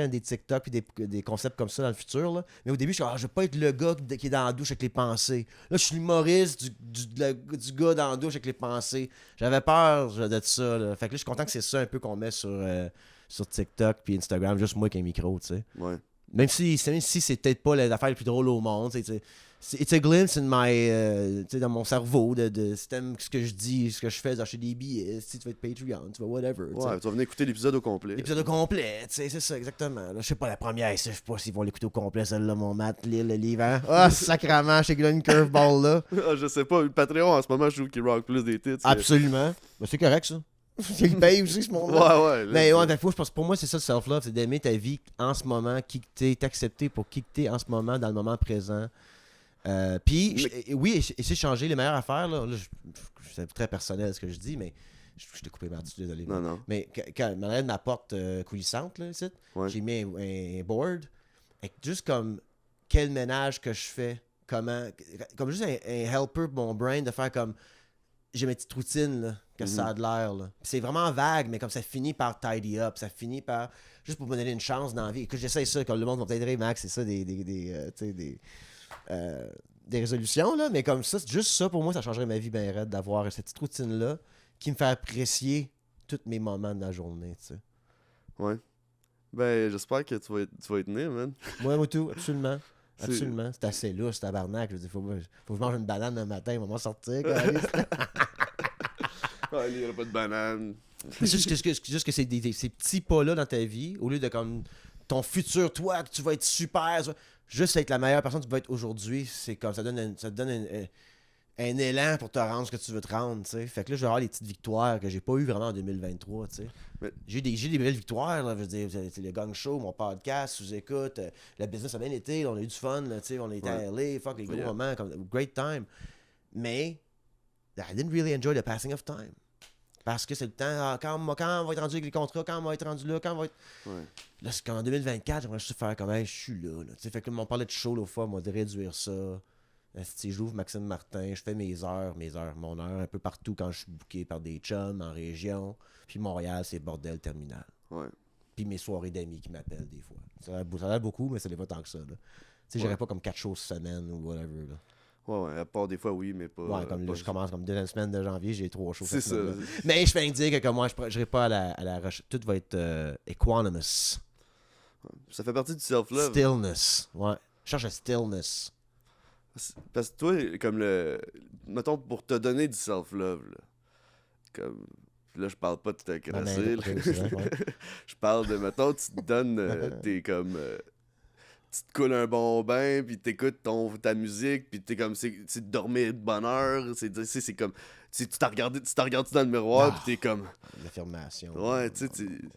dans des TikTok et des concepts comme ça dans le futur. Là. Mais au début, je suis je veux pas être le gars qui est dans la douche avec les pensées. Là, je suis l'humoriste du gars dans la douche avec les pensées. J'avais peur de ça. Là. Fait que là, je suis content que c'est ça un peu qu'on met sur TikTok puis Instagram, juste moi qui ai un micro, tu sais. Ouais. Même si c'est peut-être pas l'affaire la plus drôle au monde, it's a glimpse in my, dans mon cerveau de si t'aimes ce que je dis, ce que je fais, d'acheter des billets, si tu vas être Patreon, tu vas whatever. Ouais, tu vas venir écouter l'épisode au complet. L'épisode au complet, c'est ça, exactement. Là, je sais pas, la première, je sais pas s'ils vont l'écouter au complet, celle-là, mon Matt, le livre. Hein? Ah, sacrément, je sais qu'il a une curveball là. Je sais pas, le Patreon en ce moment, je trouve qu'il rock plus des titres. Absolument. Ben, c'est correct, ça. Il paye aussi ce monde-là. Ouais. Mais pour moi, c'est ça le self-love, c'est d'aimer ta vie en ce moment, qui que t'es, t'accepter pour qui que t'es en ce moment, dans le moment présent. Puis, essayer de changer les meilleures affaires. Là, c'est très personnel ce que je dis, mais je t'ai coupé Marty, désolé. Non. Mais quand m'en ma porte coulissante, là, ici, j'ai mis un board, avec juste comme quel ménage que je fais, comme juste un helper pour mon brain de faire comme. J'ai mes petites routines, là, que ça a de l'air. Là. C'est vraiment vague, mais comme ça finit par tidy up, ça finit par. Juste pour me donner une chance dans la vie. Et que j'essaye ça, comme le monde va t'aider, Max, c'est ça, des résolutions, là. Mais comme ça, juste ça, pour moi, ça changerait ma vie bien raide d'avoir cette petite routine-là qui me fait apprécier tous mes moments de la journée, tu sais. Ouais. Ben, j'espère que tu vas y tenir, man. Moi, tout, absolument. Absolument. C'est assez lousse, tabarnak. Je veux dire, faut que je mange une banane le matin, il va m'en sortir. Il n'y aura pas de banane. C'est juste que c'est ces petits pas-là dans ta vie, au lieu de comme ton futur, toi, que tu vas être super, juste être la meilleure personne que tu vas être aujourd'hui, c'est comme ça te donne un élan pour te rendre ce que tu veux te rendre, tu sais. Fait que là, je vais avoir les petites victoires que j'ai pas eues vraiment en 2023, tu sais. Mais... J'ai des belles victoires, là, je veux dire, le Gang Show, mon podcast, sous-écoute, le business a bien été, là, on a eu du fun, là, tu sais, on était à LA, fuck, les gros moments, comme, great time. Mais, I didn't really enjoy the passing of time. Parce que c'est le temps, quand on va être rendu avec les contrats, quand on va être rendu là, quand on va être... Là, c'est comme en 2024, j'aimerais juste faire comme, hey, je suis là, tu sais. Fait que on parlait de show l'autre fois, moi, de réduire ça. J'ouvre Maxime Martin, je fais mon heure un peu partout quand je suis booké par des chums en région. Puis Montréal, c'est bordel terminal. Ouais. Puis mes soirées d'amis qui m'appellent des fois. Ça a l'air beaucoup, mais ça n'est pas tant que ça. Tu sais, j'irais pas comme 4 shows semaine ou whatever. Là. Ouais, à part des fois, oui, mais pas. Ouais, comme pas là, je commence comme deuxième semaine de janvier, j'ai 3 shows. C'est ça. Mais je fais que dire que comme moi, je n'irai pas à la recherche. Tout va être equanimous. Ça fait partie du self-love. Stillness. Ouais. Je cherche le stillness. Parce que toi, comme mettons, pour te donner du self-love, là, comme. Là, je parle pas de te crasser. Je parle de, mettons, tu te donnes. T'es comme. Tu te coules un bon bain, puis t'écoutes ta musique, puis t'es comme. C'est dormir de bonne heure. C'est comme. Tu t'as regardé dans le miroir, puis t'es comme. L'affirmation. Ouais, tu sais, tu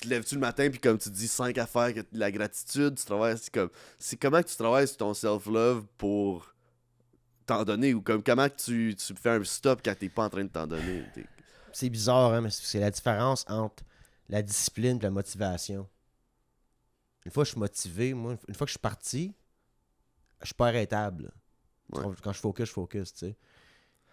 te lèves-tu le matin, puis comme tu te dis 5 affaires, que la gratitude, tu travailles, c'est comment que tu travailles sur ton self-love pour t'en donner, ou comme comment que tu fais un stop quand t'es pas en train de t'en donner. C'est bizarre, hein, mais c'est la différence entre la discipline et la motivation. Une fois que je suis motivé, moi, une fois que je suis parti, je suis pas arrêtable. Ouais. Quand je focus, tu sais.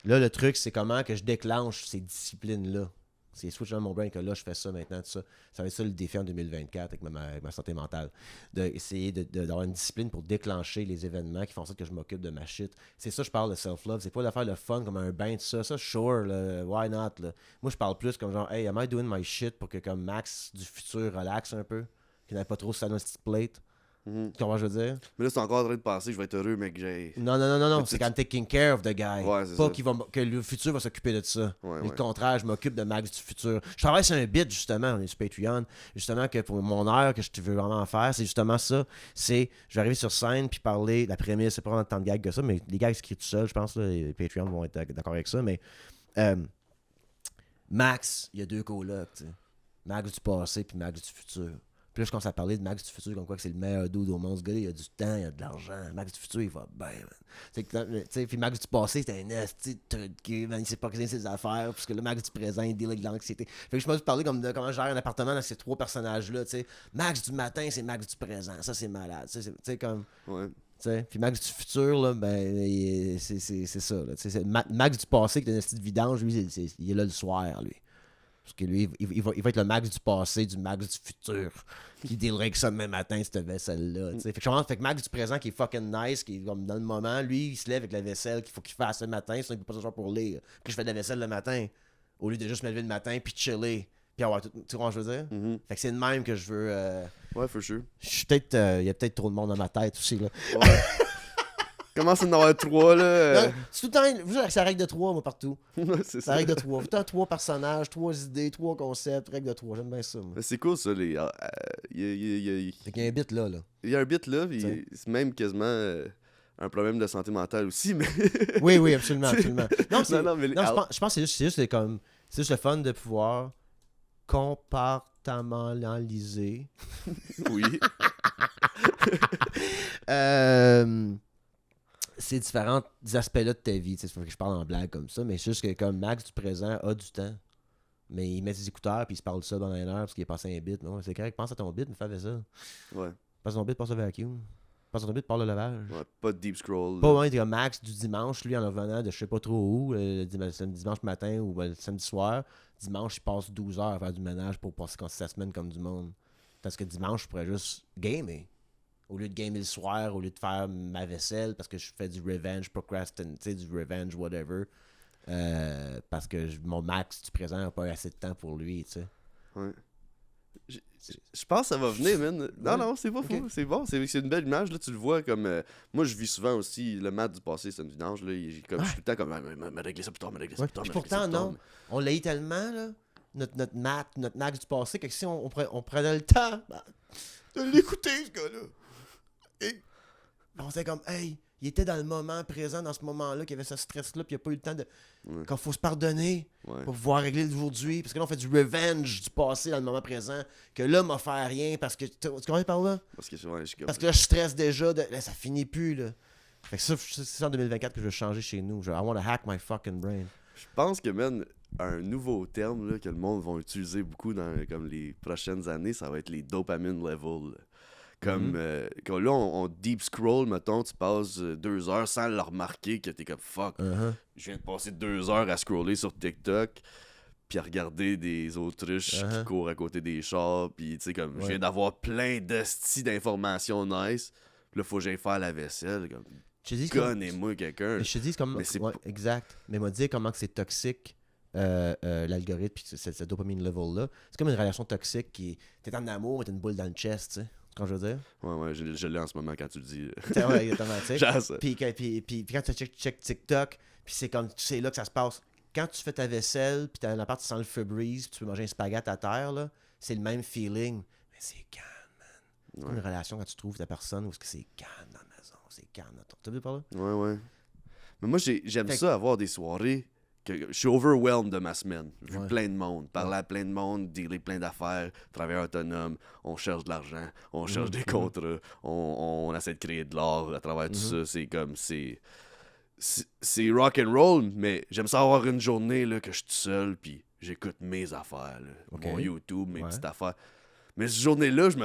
Là, le truc, c'est comment que je déclenche ces disciplines-là. C'est switch dans mon brain que là, je fais ça maintenant, tout ça. Ça va être ça le défi en 2024 avec ma santé mentale. D'essayer d'avoir une discipline pour déclencher les événements qui font ça que je m'occupe de ma shit. C'est ça, je parle de self-love. C'est pas de faire le fun comme un bain, tout ça. Ça, sure, là, why not? Là. Moi, je parle plus comme genre, hey, am I doing my shit pour que comme Max du futur relaxe un peu? Qu'il n'ait pas trop sa petite plate. Tu comprends ce que je veux dire? Mais là, c'est encore en train de penser, je vais être heureux, mais que j'ai. Non. C'est I'm taking care of the guy. Ouais, c'est pas ça. Que le futur va s'occuper de ça. Ouais, Le contraire, je m'occupe de Max du futur. Je travaille sur un bit, justement, on est sur Patreon. Justement, que pour mon heure que je veux vraiment faire, c'est justement ça. C'est, je vais arriver sur scène puis parler. La prémisse, c'est pas vraiment tant de gags que ça, mais les gags écrits tout seul, je pense, là, les Patreon vont être d'accord avec ça. Mais Max, il y a 2 colocs, tu sais. Max du passé puis Max du futur. Puis là, je commence à parler de Max du futur, comme quoi que c'est le meilleur dude au monde. Ce gars-là, il a du temps, il a de l'argent. Max du futur, il va bien, man. Puis Max du passé, c'est un esti de truc, man. Il sait pas que c'est ses affaires. Parce que le Max du présent, il deal avec l'anxiété. Fait que je me suis parlé comme de comment je gère un appartement dans ces 3 personnages-là, tu sais. Max du matin, c'est Max du présent. Ça, c'est malade. Tu sais, comme. Ouais. Puis Max du futur, là, ben, c'est ça. Là. Max du passé, qui est un esti de vidange, lui, il est là le soir, lui. Parce que lui, il va être le Max du passé, du Max du futur, qui dealerait avec ça demain matin, cette vaisselle-là. Fait que Max du présent, qui est fucking nice, qui est comme dans le moment, lui, il se lève avec la vaisselle qu'il faut qu'il fasse le matin, sinon il peut pas s'asseoir pour lire. Puis je fais de la vaisselle le matin, au lieu de juste me lever le matin, puis chiller, puis avoir tout. Tu vois ce que je veux dire? Mm-hmm. Fait que c'est de même que je veux. Ouais, for sure. Il y a peut-être trop de monde dans ma tête aussi, là. Ouais. Commence à en avoir 3, là. Non, c'est tout le temps. C'est la règle de 3, moi, partout. C'est la règle de 3. Tout le temps 3 personnages, 3 idées, 3 concepts, règle de 3. J'aime bien ça, moi. C'est cool, ça. Il y a un bit là. Il y a un bit là, puis c'est même quasiment un problème de santé mentale aussi, mais. oui, absolument. Non, mais je pense que c'est juste le fun de pouvoir compartimentaliser. Oui. Ces différents aspects-là de ta vie. C'est que je parle en blague comme ça, mais c'est juste que comme Max du présent a du temps. Mais il met ses écouteurs puis il se parle de ça dans une heure parce qu'il est passé un bit. Non, c'est correct, pense à ton bit, mais fais ça. Ouais. Passe à ton bit, passe au vacuum. Passe à ton bit, parle le lavage. Ouais, pas de deep scroll. Pas ouais, t'es comme Max du dimanche, lui, en revenant de je sais pas trop où, le dimanche matin ou le samedi soir. Dimanche, il passe 12 heures à faire du ménage pour passer sa semaine comme du monde. Parce que dimanche, je pourrais juste gamer. Au lieu de gamer le soir, au lieu de faire ma vaisselle, parce que je fais du revenge, du revenge, whatever. Parce que mon Max du présent n'a pas eu assez de temps pour lui, tu sais. Ouais. Je pense que ça va venir, man. Non, c'est pas fou. C'est bon. C'est une belle image. Là, tu le vois comme. Moi, je vis souvent aussi le Matt du passé, c'est une vidange. Là, je suis tout le temps comme. Me régler ça plus tard, me régler ça plus tard. Puis pourtant, non. On l'a eu tellement, là. Notre Max du passé, que si on prenait le temps de l'écouter, ce gars-là. Et on s'est comme, hey, Il était dans le moment présent, dans ce moment-là, qu'il y avait ce stress-là, puis il n'a pas eu le temps de... Quand il faut se pardonner pour pouvoir régler l'aujourd'hui. Parce que là, on fait du revenge du passé dans le moment présent, que là, m'a fait rien, parce que... Tu comprends par là? Parce que là, je stresse déjà, là, ça finit plus, là. Fait que ça, c'est en 2024 que je vais changer chez nous. Genre, I want to hack my fucking brain. Je pense que, man, un nouveau terme là, que le monde va utiliser beaucoup dans comme les prochaines années, ça va être les dopamine levels. Comme là, on deep scroll, mettons, tu passes 2 heures sans le remarquer que t'es comme fuck. Je viens de passer 2 heures à scroller sur TikTok, puis à regarder des autruches qui courent à côté des chars, puis tu sais, comme je viens d'avoir plein d'hosties d'informations nice, puis là, faut que j'aille faire la vaisselle. Comme, connais-moi quelqu'un. Je te dis, comme. Exact. Mais moi, dire comment que c'est toxique. L'algorithme puis cette dopamine level là, c'est comme une relation toxique qui t'es en amour mais t'as une boule dans le chest, tu sais, quand je veux dire. Ouais, je l'ai en ce moment quand tu le dis. Ouais, exactement, tu sais. Puis quand tu check TikTok, puis c'est comme, tu sais là que ça se passe. Quand tu fais ta vaisselle, puis t'as un appart, tu sens le Febreze, puis tu peux manger un spaghette à terre, là, c'est le même feeling. Mais c'est calme, man. C'est comme une relation quand tu trouves ta personne où c'est calme dans la maison, c'est calme dans ton... T'as vu par là? Ouais. Mais moi, j'aime ça avoir des soirées que je suis overwhelmed de ma semaine. J'ai vu plein de monde, parler à plein de monde, dealer plein d'affaires, travailler autonome, on cherche de l'argent, on cherche des contrats, on essaie de créer de l'art à travers tout ça. C'est comme, c'est rock and roll, mais j'aime ça avoir une journée là, que je suis tout seul, puis j'écoute mes affaires, là, mon YouTube, mes petites affaires. Mais cette journée-là, je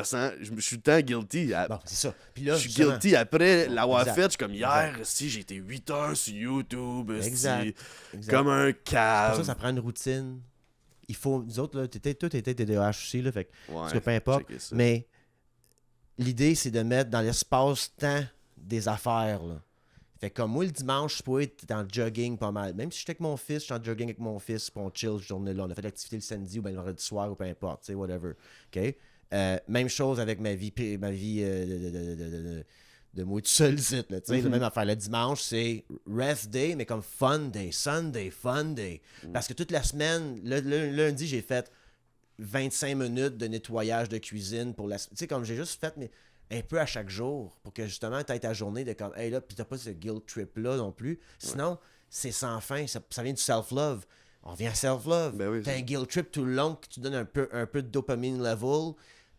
suis tout le temps guilty. Bon, c'est ça. Puis là, je suis guilty après l'avoir fait. Je suis comme hier, si j'ai été 8 heures sur YouTube, comme un cave. Ça prend une routine. Il faut, nous autres, là, toi, t'étais TDAH aussi, là, fait que peu importe. Mais l'idée, c'est de mettre dans l'espace-temps des affaires, là. Fait que comme moi, le dimanche, je pourrais être en jogging pas mal. Même si j'étais avec mon fils, je suis en jogging avec mon fils, puis on chill cette journée-là. On a fait l'activité le samedi ou bien le vendredi soir ou peu importe, tu sais, whatever. OK? Même chose avec ma vie de moi tout seul, tu sais. La même affaire. Le dimanche, c'est rest day, mais comme fun day. Sunday, fun day. Parce que toute la semaine, le lundi, j'ai fait 25 minutes de nettoyage de cuisine pour la... Tu sais, comme j'ai juste fait... un peu à chaque jour pour que justement tu aies ta journée de comme hey là, puis t'as pas ce guilt trip là non plus. Sinon, c'est sans fin. Ça vient du self-love. On revient à self-love. Ben oui, t'as un guilt trip tout le long que tu donnes un peu de dopamine level.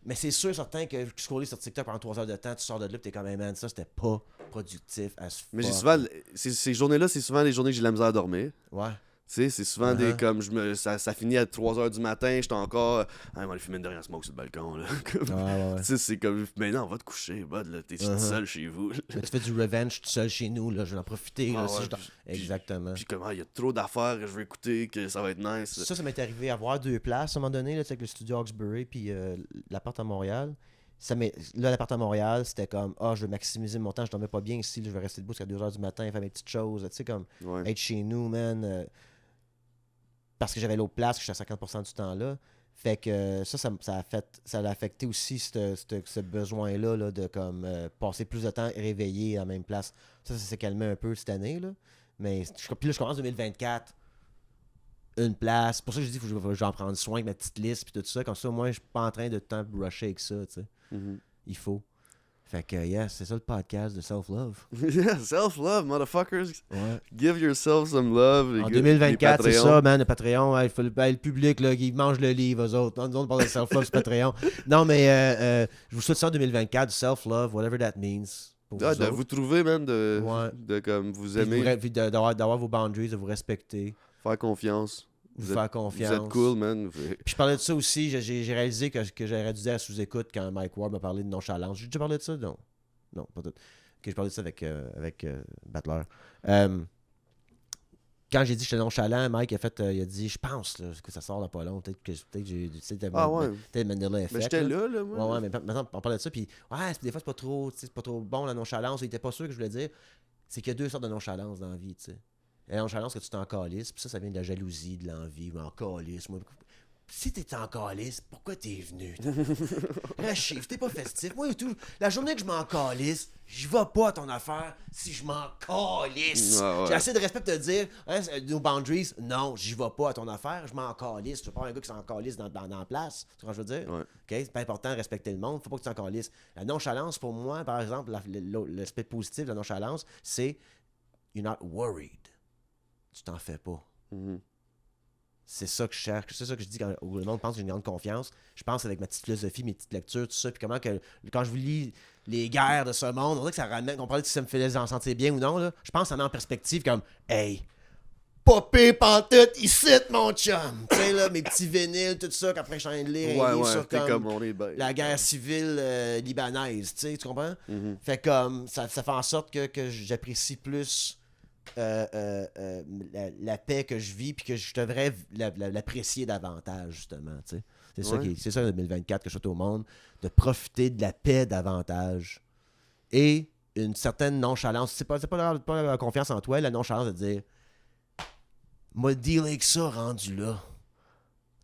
Mais c'est sûr certain que tu scrolles sur TikTok pendant 3 heures de temps, tu sors de là et t'es comme hey man, ça c'était pas productif as fuck. Mais j'ai souvent ces journées-là, c'est souvent les journées que j'ai de la misère à dormir. Ouais. Tu sais, c'est souvent des comme ça finit à 3h du matin, j'étais encore on va aller fumer une dernière smoke sur le balcon là. Tu sais, c'est comme mais non, va te coucher, bud là, t'es tout seul chez vous. Mais tu fais du revenge tout seul chez nous là, je vais en profiter là, si exactement. Puis comment il y a trop d'affaires que je veux écouter que ça va être nice. Ça m'est arrivé à avoir 2 places à un moment donné là, avec le studio Hawkesbury puis l'appart à Montréal. Là, l'appart à Montréal, c'était comme je vais maximiser mon temps, je dormais pas bien ici, là, je vais rester debout jusqu'à 2h du matin, faire mes petites choses, tu sais comme être chez nous, man. Parce que j'avais l'autre place, que j'étais à 50% du temps là. Fait que ça a affecté aussi ce besoin-là là, de comme passer plus de temps réveillé à la même place. Ça s'est calmé un peu cette année. Là. Mais puis là, je commence 2024. Une place. C'est pour ça que je dis qu'il faut que j'en prenne soin avec ma petite liste puis tout ça. Comme ça, moi, je suis pas en train de tout le temps rusher avec ça. Tu sais. Il faut. Fait que, c'est ça le podcast de self-love. Yeah, self-love, motherfuckers. Ouais. Give yourself some love. En 2024, c'est ça, man, le Patreon. Il faut le public, là, ils mangent le livre, eux autres. Nous, on parle de self-love sur Patreon. Non, mais je vous souhaite ça en 2024, du self-love, whatever that means. De vous trouver, man, de comme vous aimer. D'avoir vos boundaries, de vous respecter. Faire confiance. Vous faire confiance. Vous êtes cool, man. Puis je parlais de ça aussi. J'ai réalisé que j'aurais dû dire à sous-écoute quand Mike Ward m'a parlé de nonchalance. J'ai déjà parlé de ça? Non. Non, pas tout. Que je parlais de ça avec Battler. Quand j'ai dit que j'étais nonchalant, Mike il a dit je pense là, que ça sort dans pas long. Peut-être que j'ai peut-être Mandela Effect. Mais j'étais là, moi. Ouais, mais maintenant on parlait de ça. Puis des fois, c'est pas trop bon la nonchalance. Il était pas sûr que je voulais dire. C'est qu'il y a 2 sortes de nonchalance dans la vie, tu sais. La nonchalance que tu t'en calisses, puis ça vient de la jalousie, de l'envie, ou en calisse. Moi, si t'es en calice, pourquoi t'es venu? Reste chiffre, t'es pas festif. Moi, tout, la journée que je m'en calisse, j'y vais pas à ton affaire si je m'en calisse. J'ai assez de respect pour te dire, nos boundaries, non, j'y vais pas à ton affaire, je m'en calisse. Tu veux pas un gars qui s'en calisse dans la place, tu vois ce que je veux dire? Ouais. Okay? C'est pas important de respecter le monde, faut pas que tu t'en calisses. La nonchalance, pour moi, par exemple, l'aspect positif de la nonchalance, c'est you're not worried. Tu t'en fais pas. Mm-hmm. C'est ça que je cherche, c'est ça que je dis quand le monde pense que j'ai une grande confiance. Je pense avec ma petite philosophie, mes petites lectures, tout ça, puis comment que quand je vous lis les guerres de ce monde, on dirait que ça ramène, on parlait de si ça me faisait en sentir bien ou non, là. Je pense que ça met en perspective comme, hey, popé pantoute, ici, mon chum! Tu sais, là, mes petits vinyles, tout ça, qu'après je suis en train de lire un livre sur comme on est bien. La guerre civile libanaise, tu comprends? Mm-hmm. Fait comme, ça fait en sorte que j'apprécie plus la paix que je vis, puis que je devrais l'apprécier davantage, justement. T'sais. C'est ça en 2024 que je souhaite au monde, de profiter de la paix davantage. Et une certaine nonchalance. C'est pas la confiance en toi, la nonchalance de dire m'a deal avec ça rendu là.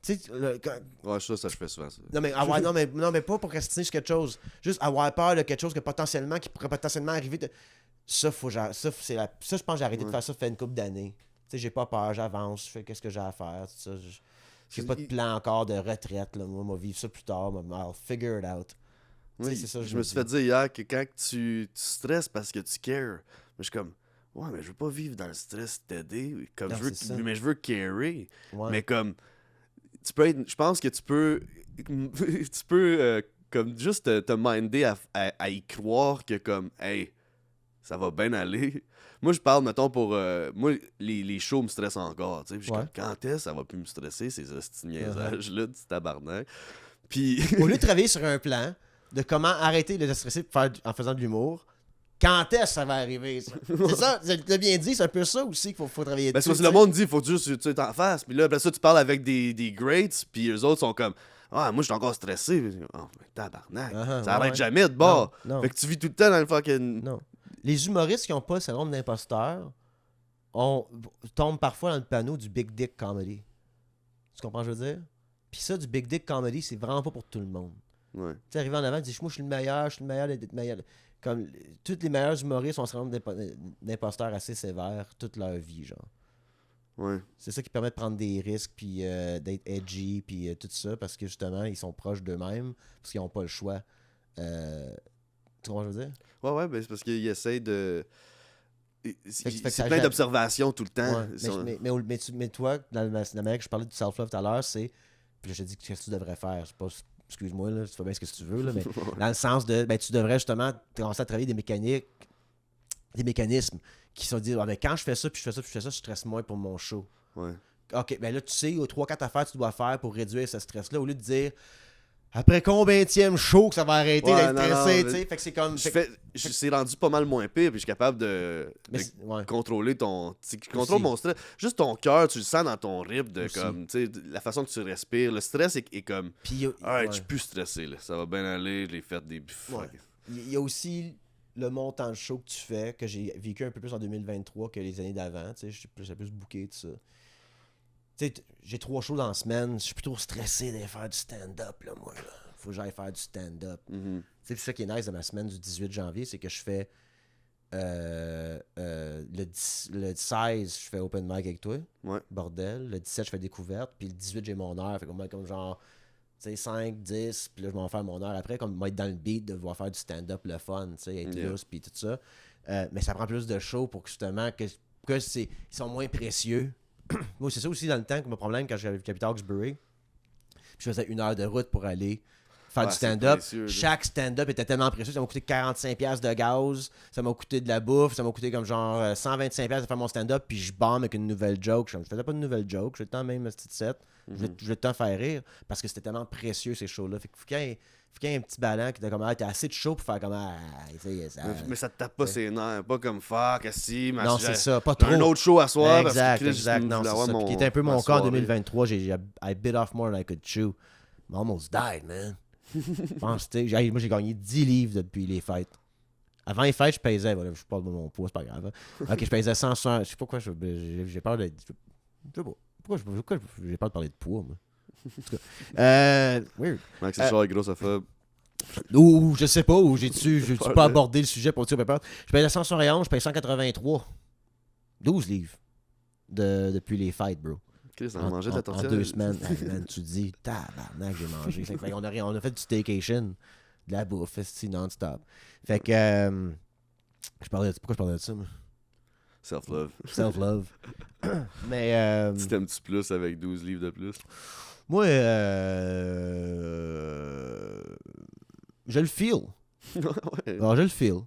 Tu sais, ouais, ça je fais souvent ça. Non, mais pas pour rester sur quelque chose. Juste avoir peur de quelque chose qui pourrait potentiellement arriver. Ça, je pense que j'ai arrêté de faire ça, ça fait une couple d'années. Tu sais, j'ai pas peur, j'avance, je fais qu'est-ce que j'ai à faire. Tout ça. J'ai pas de plan encore de retraite. Là. Moi, je vais vivre ça plus tard. I'll figure it out. Oui, c'est ça, je me suis fait dire hier que quand tu stresses parce que tu cares, mais je suis comme, ouais, mais je veux pas vivre dans le stress, t'aider. Comme mais je veux carer. Ouais. Mais comme, je pense que tu peux comme juste te minder à y croire que comme, hey, ça va bien aller. Moi, je parle, mettons, pour... moi, les shows me stressent encore, tu sais. Comme, quand est-ce que ça va plus me stresser, ces petits niaisages-là, du tabarnak? Puis... Au lieu de travailler sur un plan de comment arrêter de stresser en faisant de l'humour, quand est-ce que ça va arriver, ça? C'est ça, tu l'as bien dit, c'est un peu ça aussi qu'il faut travailler dessus. Parce que le monde dit, il faut juste tu t'en fasses. Puis là, après ça, tu parles avec des greats, puis eux autres sont comme... Ah, moi, je suis encore stressé. Oh, mais tabarnak, ça arrête jamais de bord. Fait que tu vis tout le temps dans le fucking... Non. Les humoristes qui n'ont pas le syndrome d'imposteur tombent parfois dans le panneau du big dick comedy. Tu comprends ce que je veux dire? Puis ça, du big dick comedy, c'est vraiment pas pour tout le monde. Ouais. Tu sais, arriver en avant, tu dis, moi, je suis le meilleur d'être meilleur. Comme tous les meilleurs humoristes ont un syndrome d'imposteur assez sévère toute leur vie, genre. Ouais. C'est ça qui permet de prendre des risques, puis d'être edgy, puis tout ça, parce que justement, ils sont proches d'eux-mêmes, parce qu'ils n'ont pas le choix. Tu comprends ce que je veux dire? Ouais, ben c'est parce qu'ils essayent de... C'est plein d'observations tout le temps. Ouais, mais toi, dans la manière que je parlais du self-love tout à l'heure, c'est... Puis là, je te dis qu'est-ce que tu devrais faire. C'est pas... Excuse-moi, là, tu fais bien ce que tu veux, là, mais dans le sens de... Ben, tu devrais justement commencer à travailler des mécanismes qui sont dit, mais quand je fais ça, puis je fais ça, puis je fais ça, je stresse moins pour mon show. Ouais. OK, ben là, tu sais, aux 3-4 affaires que tu dois faire pour réduire ce stress-là, au lieu de dire... Après combienième show que ça va arrêter d'être stressé, tu sais. Fait que c'est comme... C'est rendu pas mal moins pire, puis je suis capable de contrôler ton... Tu contrôles mon stress. Juste ton cœur, tu le sens dans ton rythme, de comme, tu sais, la façon que tu respires. Le stress est comme... Puis, je suis plus stressé, là. Ça va bien aller, je l'ai fait des... Il y a aussi le montant de show que tu fais, que j'ai vécu un peu plus en 2023 que les années d'avant, tu sais. J'ai plus booké, tout ça. Tu sais, j'ai 3 shows dans la semaine, je suis plutôt stressé d'aller faire du stand-up, là, moi, là. Faut que j'aille faire du stand-up. Mm-hmm. C'est ça qui est nice de ma semaine du 18 janvier, c'est que je fais le 16, je fais open mic avec toi, bordel. Le 17, je fais découverte, puis le 18, j'ai mon heure, fait comme genre, tu sais, 5, 10, puis là, je m'en fais mon heure après, comme être dans le beat, de pouvoir faire du stand-up, le fun, tu sais, être loose, puis tout ça. Mais ça prend plus de show pour que justement, ils sont moins précieux. Moi, c'est ça aussi dans le temps que mon problème quand j'habitais à Hawkesbury. Je faisais 1 heure de route pour aller faire du stand-up. Chaque stand-up était tellement précieux. Ça m'a coûté 45$ de gaz. Ça m'a coûté de la bouffe. Ça m'a coûté comme genre 125$ de faire mon stand-up. Puis je bombe avec une nouvelle joke. Je faisais pas de nouvelle joke. J'ai le temps même, ce petit set. Je vais le temps faire rire. Parce que c'était tellement précieux, ces shows-là. Fait qu'il faut qu'il y ait un petit ballon qui était comme, t'as assez de show pour faire comme, mais ça te tape pas ses nerfs, pas comme fuck, si, non, c'est ça, pas trop. Un autre show à soir. Exact, non, c'est ça. Qui était un peu mon cas en 2023, I bit off more than I could chew. I almost died, man. Moi, j'ai gagné 10 livres depuis les fêtes. Avant les fêtes, je pesais, voilà, je parle de mon poids, c'est pas grave. Hein. Ok, je pesais 160, je sais pas pourquoi j'ai peur de... Je sais pas, pourquoi j'ai peur de parler de poids, moi. En tout cas. Weird. Max Richard est grossophobe. Ou je sais pas, ou j'ai-tu pas abordé le sujet pour tirer peur. Je paye 171, je paye 183. 12 livres depuis les fights, bro. Chris, on a mangé de la tortilla. En 2 semaines. Hey, man, tu te dis, tabarnak, j'ai mangé. On a fait du staycation, de la bouffe, non-stop. Fait que, pourquoi je parlais de ça, moi? Self-love. Self-love. Mais. Tu t'aimes-tu plus avec 12 livres de plus? Moi, je le feel. Ouais. Alors, je le feel,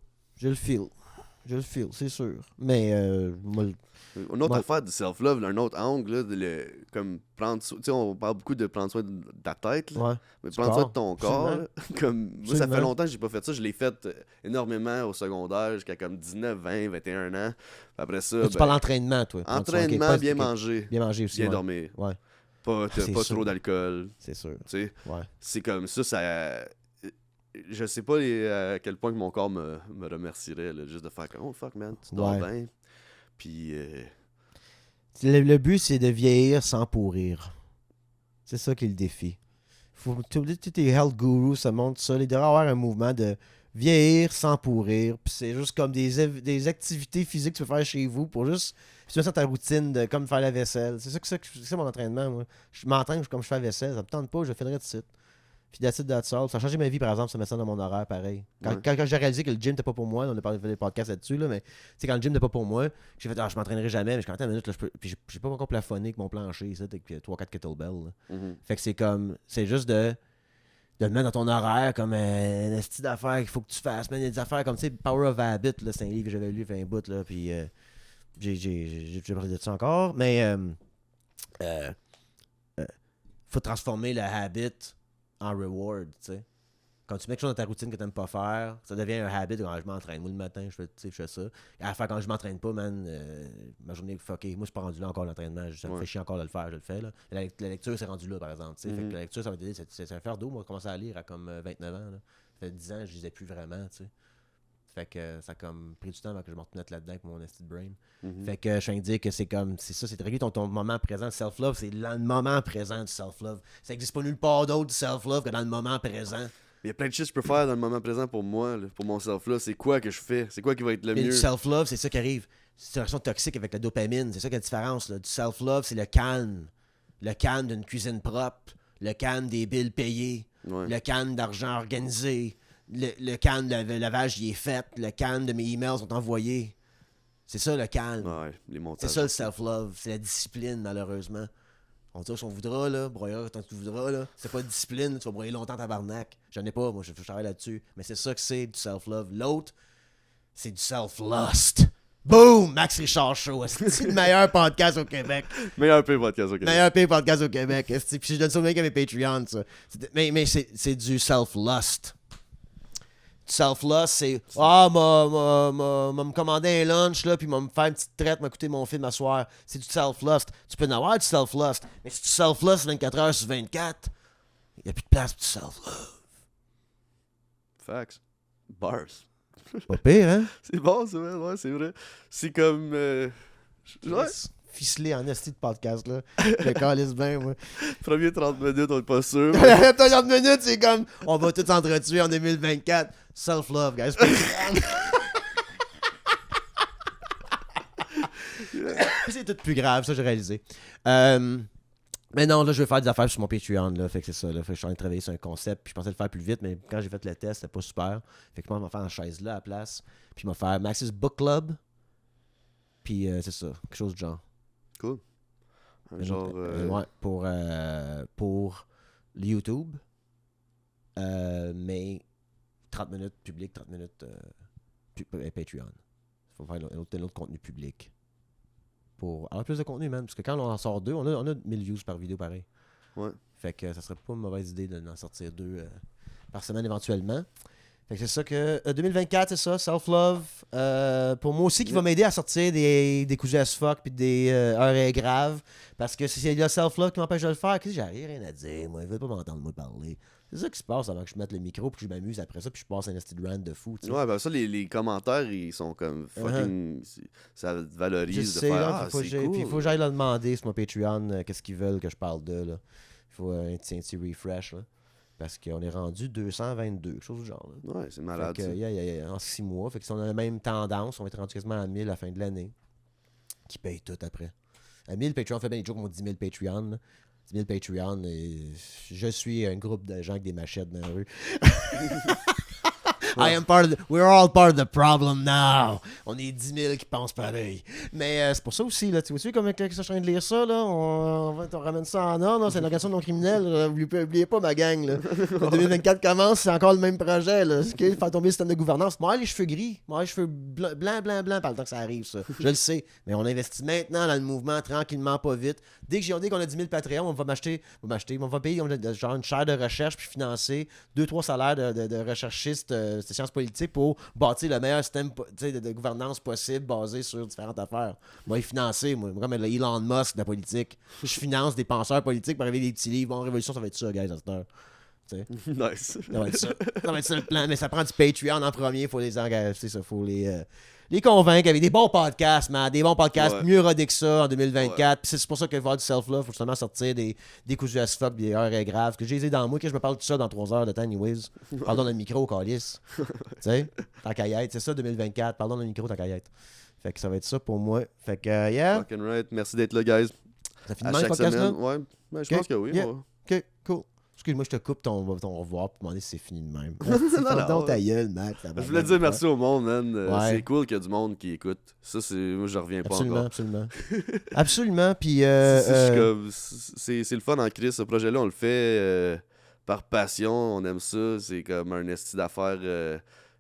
c'est sûr. Mais, Une autre affaire du self-love, un autre angle, là, comme prendre soin. Tu sais, on parle beaucoup de prendre soin de ta tête, là, ouais. mais prendre soin de ton corps. Là, comme, moi, ça fait longtemps que j'ai pas fait ça. Je l'ai fait énormément au secondaire, jusqu'à comme 19, 20, 21 ans. Puis après ça. Tu parles d'entraînement, toi. Entraînement, bien manger. Bien manger aussi. Bien dormir. Ouais. Pas trop d'alcool. C'est sûr. Tu sais, ouais. C'est comme ça. Je sais pas à quel point que mon corps me remercierait, là, juste de faire comme, oh fuck man, tu dors bien. Puis. Le but, c'est de vieillir sans pourrir. C'est ça qui est le défi. Tous les health gurus, ça montre ça. Il devrait y avoir un mouvement de vieillir sans pourrir. Puis c'est juste comme des activités physiques que tu peux faire chez vous pour juste. Puis tu mets ça dans ta routine de comme faire la vaisselle. C'est mon entraînement, moi. Je m'entraîne comme je fais la vaisselle. Ça me tente pas, je le fais de suite. Puis that's all. Ça a changé ma vie, par exemple, ça met ça dans mon horaire, pareil. Quand j'ai réalisé que le gym n'était pas pour moi, on a parlé des podcasts là-dessus, là, mais quand le gym n'était pas pour moi, j'ai fait, je m'entraînerai jamais, mais je suis 40 minutes, là, puis j'ai pas encore plafonné avec mon plancher, ça, avec 3-4 kettlebells. Fait que c'est juste de le mettre dans ton horaire comme une petite d'affaires qu'il faut que tu fasses. Il y a des affaires comme, tu sais, Power of Habit, là, c'est un livre que j'avais lu, fait un bout, là, puis j'ai parlé de ça encore, mais faut transformer le habit en reward, tu sais. Quand tu mets quelque chose dans ta routine que tu n'aimes pas faire, ça devient un habit. Quand je m'entraîne, moi le matin, je fais ça. À la fin, quand je m'entraîne pas, man, ma journée est fuckée. Moi, je suis pas rendu là encore l'entraînement. Ça me fait chier encore de le faire, je le fais. Là. La lecture, c'est rendu là, par exemple. Fait que la lecture, ça m'a aidé. C'est un faire d'eau. Moi, j'ai commencé à lire à comme 29 ans. Là. Ça fait 10 ans, je lisais plus vraiment, tu sais. Fait que ça a comme pris du temps avant que je me remette là-dedans avec mon esti de brain. Fait que je viens de dire que c'est comme, c'est ça, c'est de régler ton moment présent. Le self-love, c'est le moment présent du self-love. Ça n'existe pas nulle part d'autre du self-love que dans le moment présent. Il y a plein de choses que je peux faire dans le moment présent pour moi, là, pour mon self-love. C'est quoi que je fais? C'est quoi qui va être le mieux? Du self-love, c'est ça qui arrive. C'est une réaction toxique avec la dopamine. C'est ça qui a la différence. Là. Du self-love, c'est le calme. Le calme d'une cuisine propre. Le calme des billes payées. Le calme d'argent organisé. Le calme de lavage, il est fait. Le calme de mes emails sont envoyés. C'est ça le calme. Ouais, les montages. C'est ça le self-love. C'est la discipline, malheureusement. On dirait si on voudra, là, broyer tant que tu voudras, là. C'est pas de discipline, tu vas broyer longtemps tabarnak. J'en ai pas, moi, je travaille là-dessus. Mais c'est ça que c'est du self-love. L'autre, c'est du self-lust. Boom! Max Richard Show. C'est le meilleur podcast au Québec. Meilleur pire podcast au Québec. Meilleur pire podcast au Québec. Puis je donne ça au mec à mes Patreons, ça. Mais c'est du self-lust. Self-lust, c'est me commander un lunch, là, puis me faire une petite traite, m'écouter mon film à soir. C'est du self-lust. Tu peux en avoir du self-lust, mais si tu self-lust 24 heures sur 24, il n'y a plus de place pour du self-love. Facts. Bars. Pas pire, hein? C'est bon, c'est vrai, ouais, c'est vrai. C'est comme. Ouais. Ficelé en esti de podcast, là. Je calisse bien, moi. Premier 30 minutes, on est pas sûr. Mais... 30 minutes, c'est comme, on va tous s'entretuer en 2024. Self-love, guys. C'est tout plus grave, ça, j'ai réalisé. Mais non, là, je vais faire des affaires sur mon Patreon, là. Fait que c'est ça, là. Fait que je suis en train de travailler sur un concept, puis je pensais le faire plus vite, mais quand j'ai fait le test, c'était pas super. Fait que moi, je vais faire en chaise là à la place. Puis je vais faire Max's Book Club. Puis c'est ça, quelque chose de genre. Cool. Genre. Ouais, pour YouTube. Mais 30 minutes public, 30 minutes Patreon. Il faut faire un autre contenu public. Pour avoir plus de contenu, même. Parce que quand on en sort 2, on a 1000 views par vidéo pareil. Ouais. Fait que ça serait pas une mauvaise idée d'en sortir 2 par semaine éventuellement. Fait que c'est ça que 2024, c'est ça, self-love. Pour moi aussi, qui va m'aider à sortir des coups as fuck puis des heures graves. Parce que c'est le self-love qui m'empêche de le faire. Qu'est-ce que j'ai rien à dire, moi. Il veut pas m'entendre moi parler. C'est ça qui se passe avant que je mette le micro puis que je m'amuse après ça puis je passe un esti de rant de fou. T'sais. Ouais, ben ça, les commentaires, ils sont comme fucking. Ça valorise de faire. Puis il faut que j'aille leur demander sur mon Patreon qu'est-ce qu'ils veulent que je parle de. Là. faut un petit refresh, là. Parce qu'on est rendu 222, quelque chose du genre. Là. Ouais, c'est malade. En 6 mois. Fait que si on a la même tendance, on va être rendu quasiment à 1000 à la fin de l'année. Qui paye tout après. À 1000 Patreon, fait bien les jokes, on 10 000 Patreon. Là. 10 000 Patreon, et je suis un groupe de gens avec des machettes dans la rue. We're all part of the problem now. On est 10 000 qui pensent pareil. Mais c'est pour ça aussi, là, tu vois, comme quand je suis en train de lire ça, là, on ramène ça en ordre, c'est une organisation non criminelle. Oubliez pas ma gang. Là. 2024 commence, c'est encore le même projet. Là. Faire tomber le système de gouvernance. Moi, les cheveux gris, moi, les cheveux blanc, par le temps que ça arrive, ça. Je le sais. Mais on investit maintenant dans le mouvement, tranquillement, pas vite. Dès qu'on a 10 000 Patreon, on va payer genre une chaire de recherche puis financer 2-3 salaires de recherchistes de sciences politiques pour bâtir le meilleur système de gouvernance possible basé sur différentes affaires. Moi, financer, comme Elon Musk de la politique. Je finance des penseurs politiques pour arriver des petits livres. Bon, Révolution, ça va être ça, guys, à cette heure. Nice. Ça va être ça le plan. Mais ça prend du Patreon en premier. Il faut les engager. Il faut les convaincre avec des bons podcasts, man. Des bons podcasts mieux rodés que ça en 2024. Puis c'est pour ça que voir du self-love, il faut justement sortir des coups as fuck, des heures graves. Que j'ai les dans moi, que je me parle de ça dans 3 heures de temps, anyways. Pardon dans le micro, calice. Tu sais, tant qu'à y être. C'est ça, 2024. Pardon dans le micro, tant qu'à y être. Fait que ça va être ça pour moi. Fait que, yeah. Fucking right. Merci d'être là, guys. Ça finit le podcast, là? Ouais. Ben, je pense que oui. Yeah. Ouais. OK, cool. Excuse-moi, je te coupe ton revoir pour demander si c'est fini de même. Ferme ta gueule, Max. Je voulais dire merci au monde, man. C'est cool qu'il y a du monde qui écoute. Ça, moi, je reviens pas encore. Absolument. Puis, c'est le fun en crise. Ce projet-là, on le fait par passion. On aime ça. C'est comme un esti d'affaires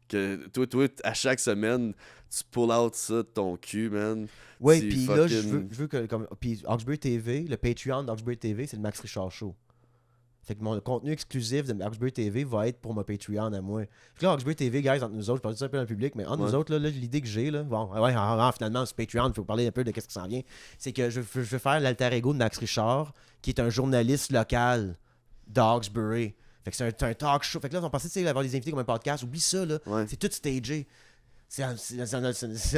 que toi, à chaque semaine, tu pull out ça de ton cul, man. Oui, puis là, je veux que... Puis Hawksbury TV, le Patreon d'Hawksbury TV, c'est le Max Richard Show. Fait que mon contenu exclusif de Hawksbury TV va être pour mon Patreon à moi. Fait que là, Hawksbury TV, guys, entre nous autres, je parle de ça un peu dans le public, mais entre nous autres, là, l'idée que j'ai, là, bon, finalement, sur Patreon, il faut parler un peu de ce qui s'en vient, c'est que je veux faire l'alter ego de Max Richard, qui est un journaliste local d'Hawksbury. Fait que c'est un talk show. Fait que là, on pensait avoir des invités comme un podcast. Oublie ça, là. Ouais. C'est tout stagé. C'est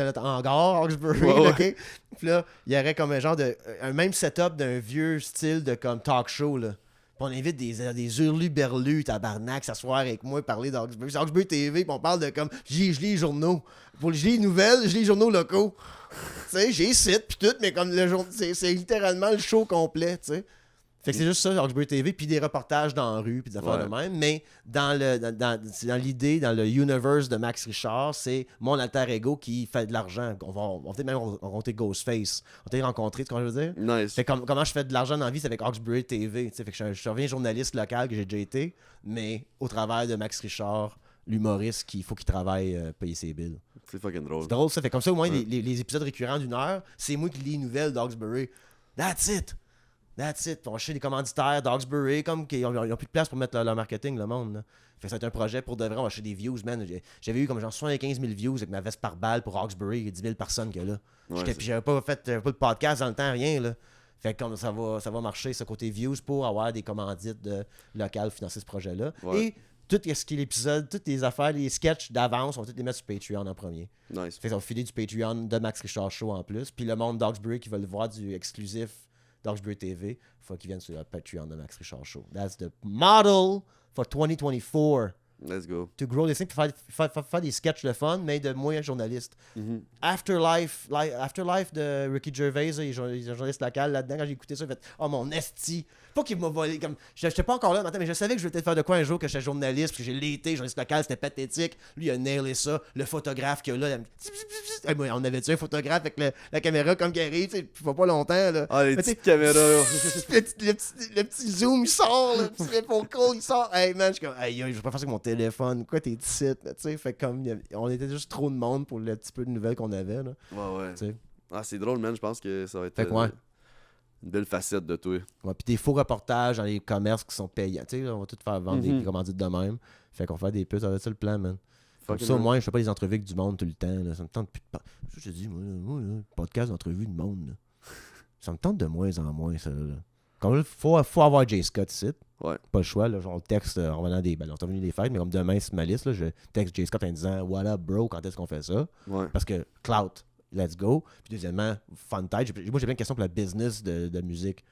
notre hangar, Hawksbury, OK? Puis là, il y aurait comme un genre un même setup d'un vieux style de comme talk show, là. Puis on invite des hurluberlus, tabarnak, s'asseoir avec moi, parler d'Hawksbury. C'est Hawksbury TV, puis on parle de comme... Je lis les journaux. Je lis les nouvelles, je lis les journaux locaux. Tu sais, j'ai site, puis tout, mais comme le jour... C'est littéralement le show complet, tu sais. Fait que c'est juste ça, Hawksbury TV, puis des reportages dans la rue, puis des affaires de même. Mais dans l'idée, dans le universe de Max Richard, c'est mon alter ego qui fait de l'argent. On va peut-être même rencontrer Ghostface. On t'a rencontré, tu vois ce que je veux dire? Nice. Fait comment je fais de l'argent dans la vie, c'est avec Hawksbury TV. Fait que je reviens journaliste local que j'ai déjà été, mais au travers de Max Richard, l'humoriste qu'il faut qu'il travaille payer ses billes. C'est fucking drôle. C'est drôle, ça. Fait comme ça, au moins, les épisodes récurrents d'1 heure, c'est moi qui lis les nouvelles d'Hawksbury. That's it. On va chercher des commanditaires d'Hawksbury, comme qu'ils n'ont plus de place pour mettre leur marketing, le monde. Là. Fait que ça va être un projet pour de vrai, on va chercher des views, man. J'avais eu comme genre 75 000 views avec ma veste par balle pour Hawksbury, il y a 10 000 personnes qu'il y a là. Puis j'avais pas de podcast dans le temps, rien. Là. Fait que ça va marcher, ce côté views, pour avoir des commandites locales pour financer ce projet-là. Ouais. Et tout ce qui est l'épisode, toutes les affaires, les sketchs d'avance, on va tous les mettre sur Patreon en premier. Nice. Fait que ça va filer du Patreon de Max Richard Show en plus. Puis le monde d'Hawksbury qui veut le voir du exclusif d'Hawksbury TV, il faut qu'ils viennent sur le Patreon de Max Richard Show. That's the model for 2024. Let's go. To grow this thing, faire des sketchs de fun, mais de moi, journaliste. Mm-hmm. Afterlife de Ricky Gervais, il est un journaliste local là-dedans. Quand j'ai écouté ça, j'ai fait « Oh, mon esti! » Pas qu'il m'a volé. Comme... J'étais pas encore là matin, mais je savais que je voulais peut-être faire de quoi un jour que j'étais journaliste, puis que j'ai l'été, journaliste local, c'était pathétique. Lui, il a nailé ça. Le photographe qu'il y a là, on avait-tu un photographe avec la caméra comme qui arrive, tu sais, pas longtemps, là. Ah, les petites caméras. le petit zoom, il sort, le petit focal, il sort. Hey, man, je suis comme, hey, je vais pas faire ça avec mon téléphone. Quoi, t'es ici, tu sais. Fait comme, on était juste trop de monde pour le petit peu de nouvelles qu'on avait, là. Ouais. T'sais. Ah, c'est drôle, man. Je pense que ça va être une belle facette de toi. Ouais, puis des faux reportages dans les commerces qui sont payants. Tu sais, on va tout faire vendre des commandites de même. Fait qu'on fait des putes, ça va être ça le plan, man. Comme ça, moi, je fais pas des entrevues avec du monde tout le temps. Là. Ça me tente plus de... Je te dis, moi podcast d'entrevue de monde. Là. Ça me tente de moins en moins, ça. Là. Comme il faut avoir Jay Scott ici. Ouais. Pas le choix. Là, genre, on le texte en venant des... Ben, on est revenu des fêtes, mais comme demain, c'est ma liste. Là, je texte Jay Scott en disant « What up, bro? Quand est-ce qu'on fait ça? Ouais. » Parce que clout, let's go. Puis deuxièmement, fun tide. Moi, j'ai plein de questions pour la business de musique.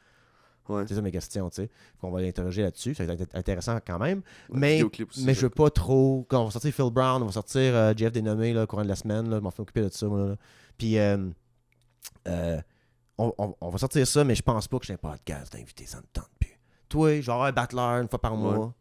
C'est ça mes questions, tu sais. On va l'interroger là-dessus. Ça va être intéressant quand même. Mais je veux pas trop... Quand on va sortir Phil Brown, on va sortir Jeff Dénommé là, au courant de la semaine. Là, je m'en fais occuper de ça. Moi, là. Puis on va sortir ça, mais je pense pas que j'ai un podcast d'invité. Ça ne me tente plus. Toi, genre un battler une fois par mois.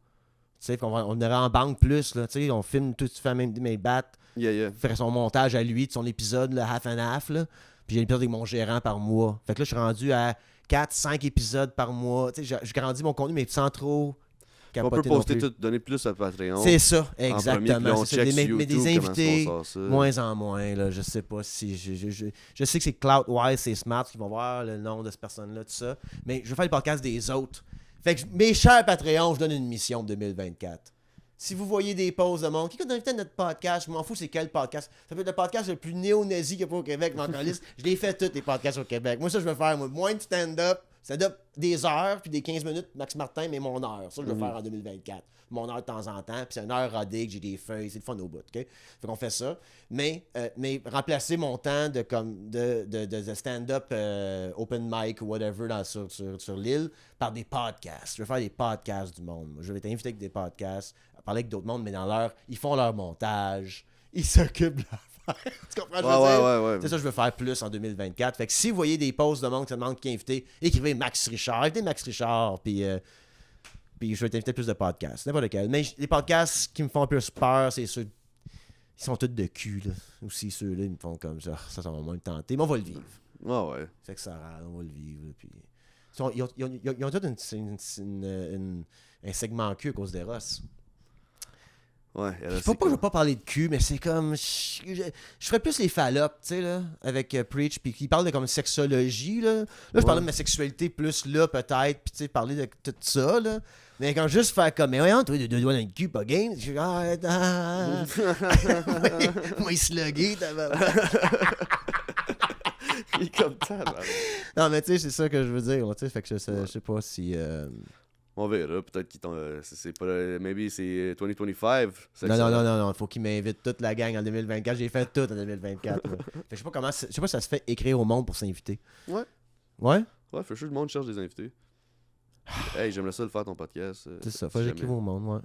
Tu sais, on irait en banque plus. Là, tu sais, on filme tout, tu fais même mes battes. Faire son montage à lui de son épisode, là, half and half. Là. Puis j'ai l'épisode avec mon gérant par mois. Fait que là, je suis rendu à 4-5 épisodes par mois. Tu sais, je grandis mon contenu, mais sans trop capoter. On peut poster tout, donner plus à Patreon. C'est ça, exactement. C'est ça. Mais des invités, moins en moins. Là, je sais pas si... Je sais que c'est Cloud-wise, c'est Smart qui vont voir le nom de cette personne-là, tout ça. Mais je vais faire le podcast des autres. Fait que mes chers Patreons, je donne une mission de 2024. Si vous voyez des posts de monde, qui est invité à notre podcast, je m'en fous c'est quel podcast. Ça peut être le podcast le plus néo-nazi qu'il y a pas au Québec, mais encore liste. Je l'ai fait tous les podcasts au Québec. Moi, ça, je veux faire moins de stand-up des heures, puis des 15 minutes, Max Martin, mais mon heure. Ça, je veux faire en 2024. Mon heure de temps en temps, puis c'est une heure rodée, que j'ai des feuilles, c'est le fun au bout, OK? Fait qu'on fait ça. Mais remplacer mon temps de stand-up open mic ou whatever sur l'île par des podcasts. Je veux faire des podcasts du monde. Je vais t'inviter avec des podcasts, parler avec d'autres mondes, mais dans ils font leur montage, ils s'occupent de l'affaire. Tu comprends ce que je veux dire? C'est ça que je veux faire plus en 2024. Fait que si vous voyez des posts de monde qui se demandent qui est invité, écrivez Max Richard. Invitez Max Richard, puis je vais t'inviter plus de podcasts. N'importe lequel. Mais les podcasts qui me font un peu peur, c'est ceux... Ils sont tous de cul, là. Aussi, ceux-là, ils me font comme ça. Ça va moins me tenter. Mais on va le vivre. Fait que ça râle, on va le vivre. Puis... Ils ont tous un segment cul à cause des Ross. Je sais pas que je veux pas parler de cul, mais c'est comme... Je ferais plus les fallops, tu sais, là, avec Preach, puis qui parle de comme sexologie, là. Là, je parlais de ma sexualité plus là, peut-être, puis tu sais, parler de tout ça, là. Mais quand juste faire comme, mais voyons, toi, deux doigts dans le cul, pas game, je suis moi, il slugger, t'as il est comme ça, là. Non, mais tu sais, c'est ça que je veux dire, tu sais, fait que je sais pas si... On verra, peut-être qu'ils t'ont... c'est pas... Maybe c'est 2025. Non, il faut qu'ils m'invitent toute la gang en 2024. J'ai fait tout en 2024. Fait que je sais pas si ça se fait écrire au monde pour s'inviter. Ouais? Ouais, fait sûr, le monde cherche des invités. Hey, j'aimerais ça le faire ton podcast. C'est ça, faut que j'écrive au monde, ouais.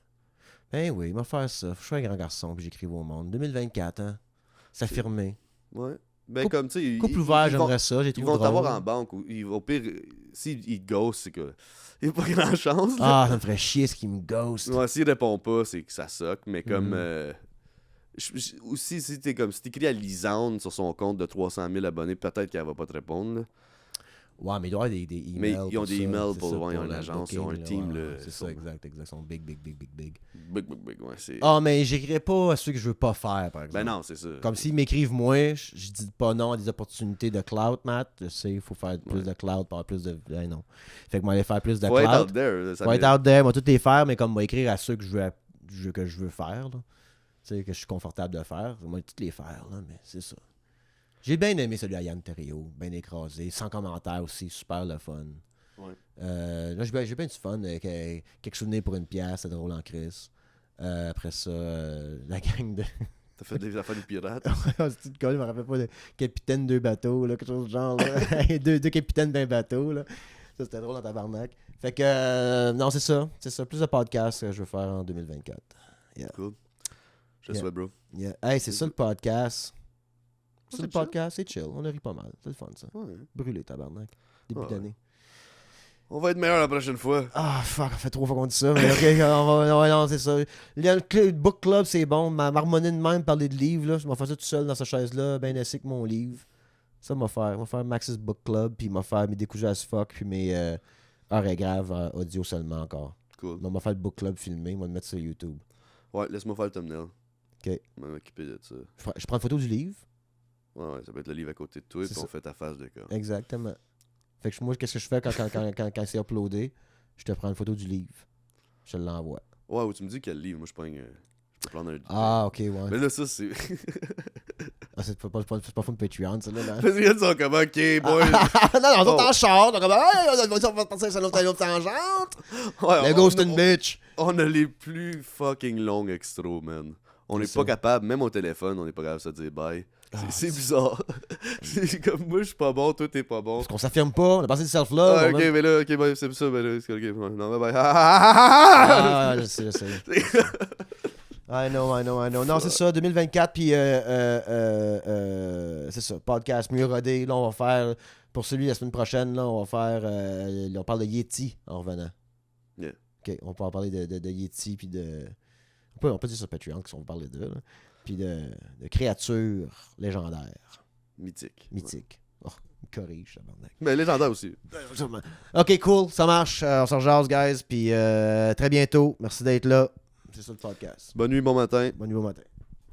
Ben oui, il va faire ça. Faut que je sois un grand garçon puis j'écrive au monde. 2024, hein. C'est affirmé. Ouais. Ben comme tu sais... Couple ouvert, j'aimerais ça. Ils vont t'avoir en banque. Au pire, s'ils ghostent, c'est que... Il n'y a pas grand chance. Ah, ça me ferait chier ce qu'il me ghost. Ouais, s'il répond pas, c'est que ça soque. Mais comme... aussi, si t'écris à Lisande sur son compte de 300 000 abonnés, peut-être qu'elle va pas te répondre. Là. Ouais, mais il doit y avoir des emails. Mais ils ont des emails pour ils ont une agence, ils ont un team. Ouais, c'est ça, exact. Ils sont big. Big, ouais. Ah, mais j'écrirai pas à ceux que je veux pas faire, par exemple. Ben non, c'est ça. Comme s'ils m'écrivent moi, je dis pas non à des opportunités de cloud, Matt. Je sais, il faut faire plus de cloud, pas plus de... Ben non. Fait que moi, aller faire plus de cloud. Faut être out there. Faut être out there, moi, tout les faire, mais comme moi, écrire à ceux que je veux faire, là. Tu sais, que je suis confortable de faire. Moi, toutes les faire, là, mais c'est ça. J'ai bien aimé celui à Yann Terriot, bien écrasé, sans commentaire aussi, super le fun. Ouais. Là, j'ai bien du fun, quelques souvenirs pour une pièce, c'est drôle en crise. Après ça, la gang de... T'as fait des affaires de pirates? C'est une colle, je me rappelle pas de capitaine 2 bateaux, là, quelque chose du genre, là. deux capitaines d'un bateau, là. Ça, c'était drôle dans tabarnak. Fait que, non, c'est ça. Plus de podcasts que je veux faire en 2024. Yeah. Cool. Je te souhaite, bro. Yeah. Hey, c'est ça le podcast. C'est le podcast, c'est chill. On a ri pas mal. C'est le fun, ça. Ouais. Brûlé, tabarnak. Début d'année. On va être meilleur la prochaine fois. Ah, fuck, ça fait 3 fois qu'on dit ça. Mais ok, non, c'est ça. Le book club, c'est bon. M'harmoner de même, parler de livres, là. Je m'en fais ça tout seul dans cette chaise-là, bien assis avec mon livre. Ça, m'a faire Max's Book Club, puis m'a faire mes découches as fuck, puis mes heures et graves audio seulement encore. Cool. M'a faire le book club filmé, m'a le mettre sur YouTube. Ouais, laisse-moi faire le thumbnail. Ok. Je vais m'occuper de ça. Je prends une photo du livre. Ouais, ça peut être le livre à côté de toi, puis on fait ta face de cas. Exactement. Fait que moi, qu'est-ce que je fais quand c'est uploadé? Je te prends une photo du livre. Je te l'envoie. Ouais, ou tu me dis quel livre. Moi, je peux prendre un... Ah, ok, ouais. Mais là, ça, c'est... Ah, c'est pas fun Patreon, ça, là. Parce qu'ils sont comme, ok, boy. Non, on est en char. On va passer sur l'autre tangente. Ouais, le ghost and bitch. On a les plus fucking longs extros, man. On n'est pas capable, même au téléphone, on n'est pas capable de se dire bye. C'est bizarre. C'est comme moi, je suis pas bon, toi, t'es pas bon. Parce qu'on s'affirme pas, on a passé du self-love. Ah, ok, mais là, ok, ben, c'est ça, ben là, c'est ok. Non, bye bye. Je sais. I know. Non, c'est ça, 2024, puis c'est ça, podcast mieux rodé. Là, on va faire, pour celui la semaine prochaine, là, on va faire, on parle de Yeti en revenant. Yeah. OK, on peut en parler de Yeti, puis de... On peut dire sur Patreon qu'on va parler de là. Puis de créatures légendaires. Mythique. Oh, il me corrige, ça barnac. Mais légendaire aussi. OK, cool, ça marche. On se rejase, guys. Puis très bientôt. Merci d'être là. C'est ça le podcast. Bonne nuit, bon matin. Bonne nuit, bon matin.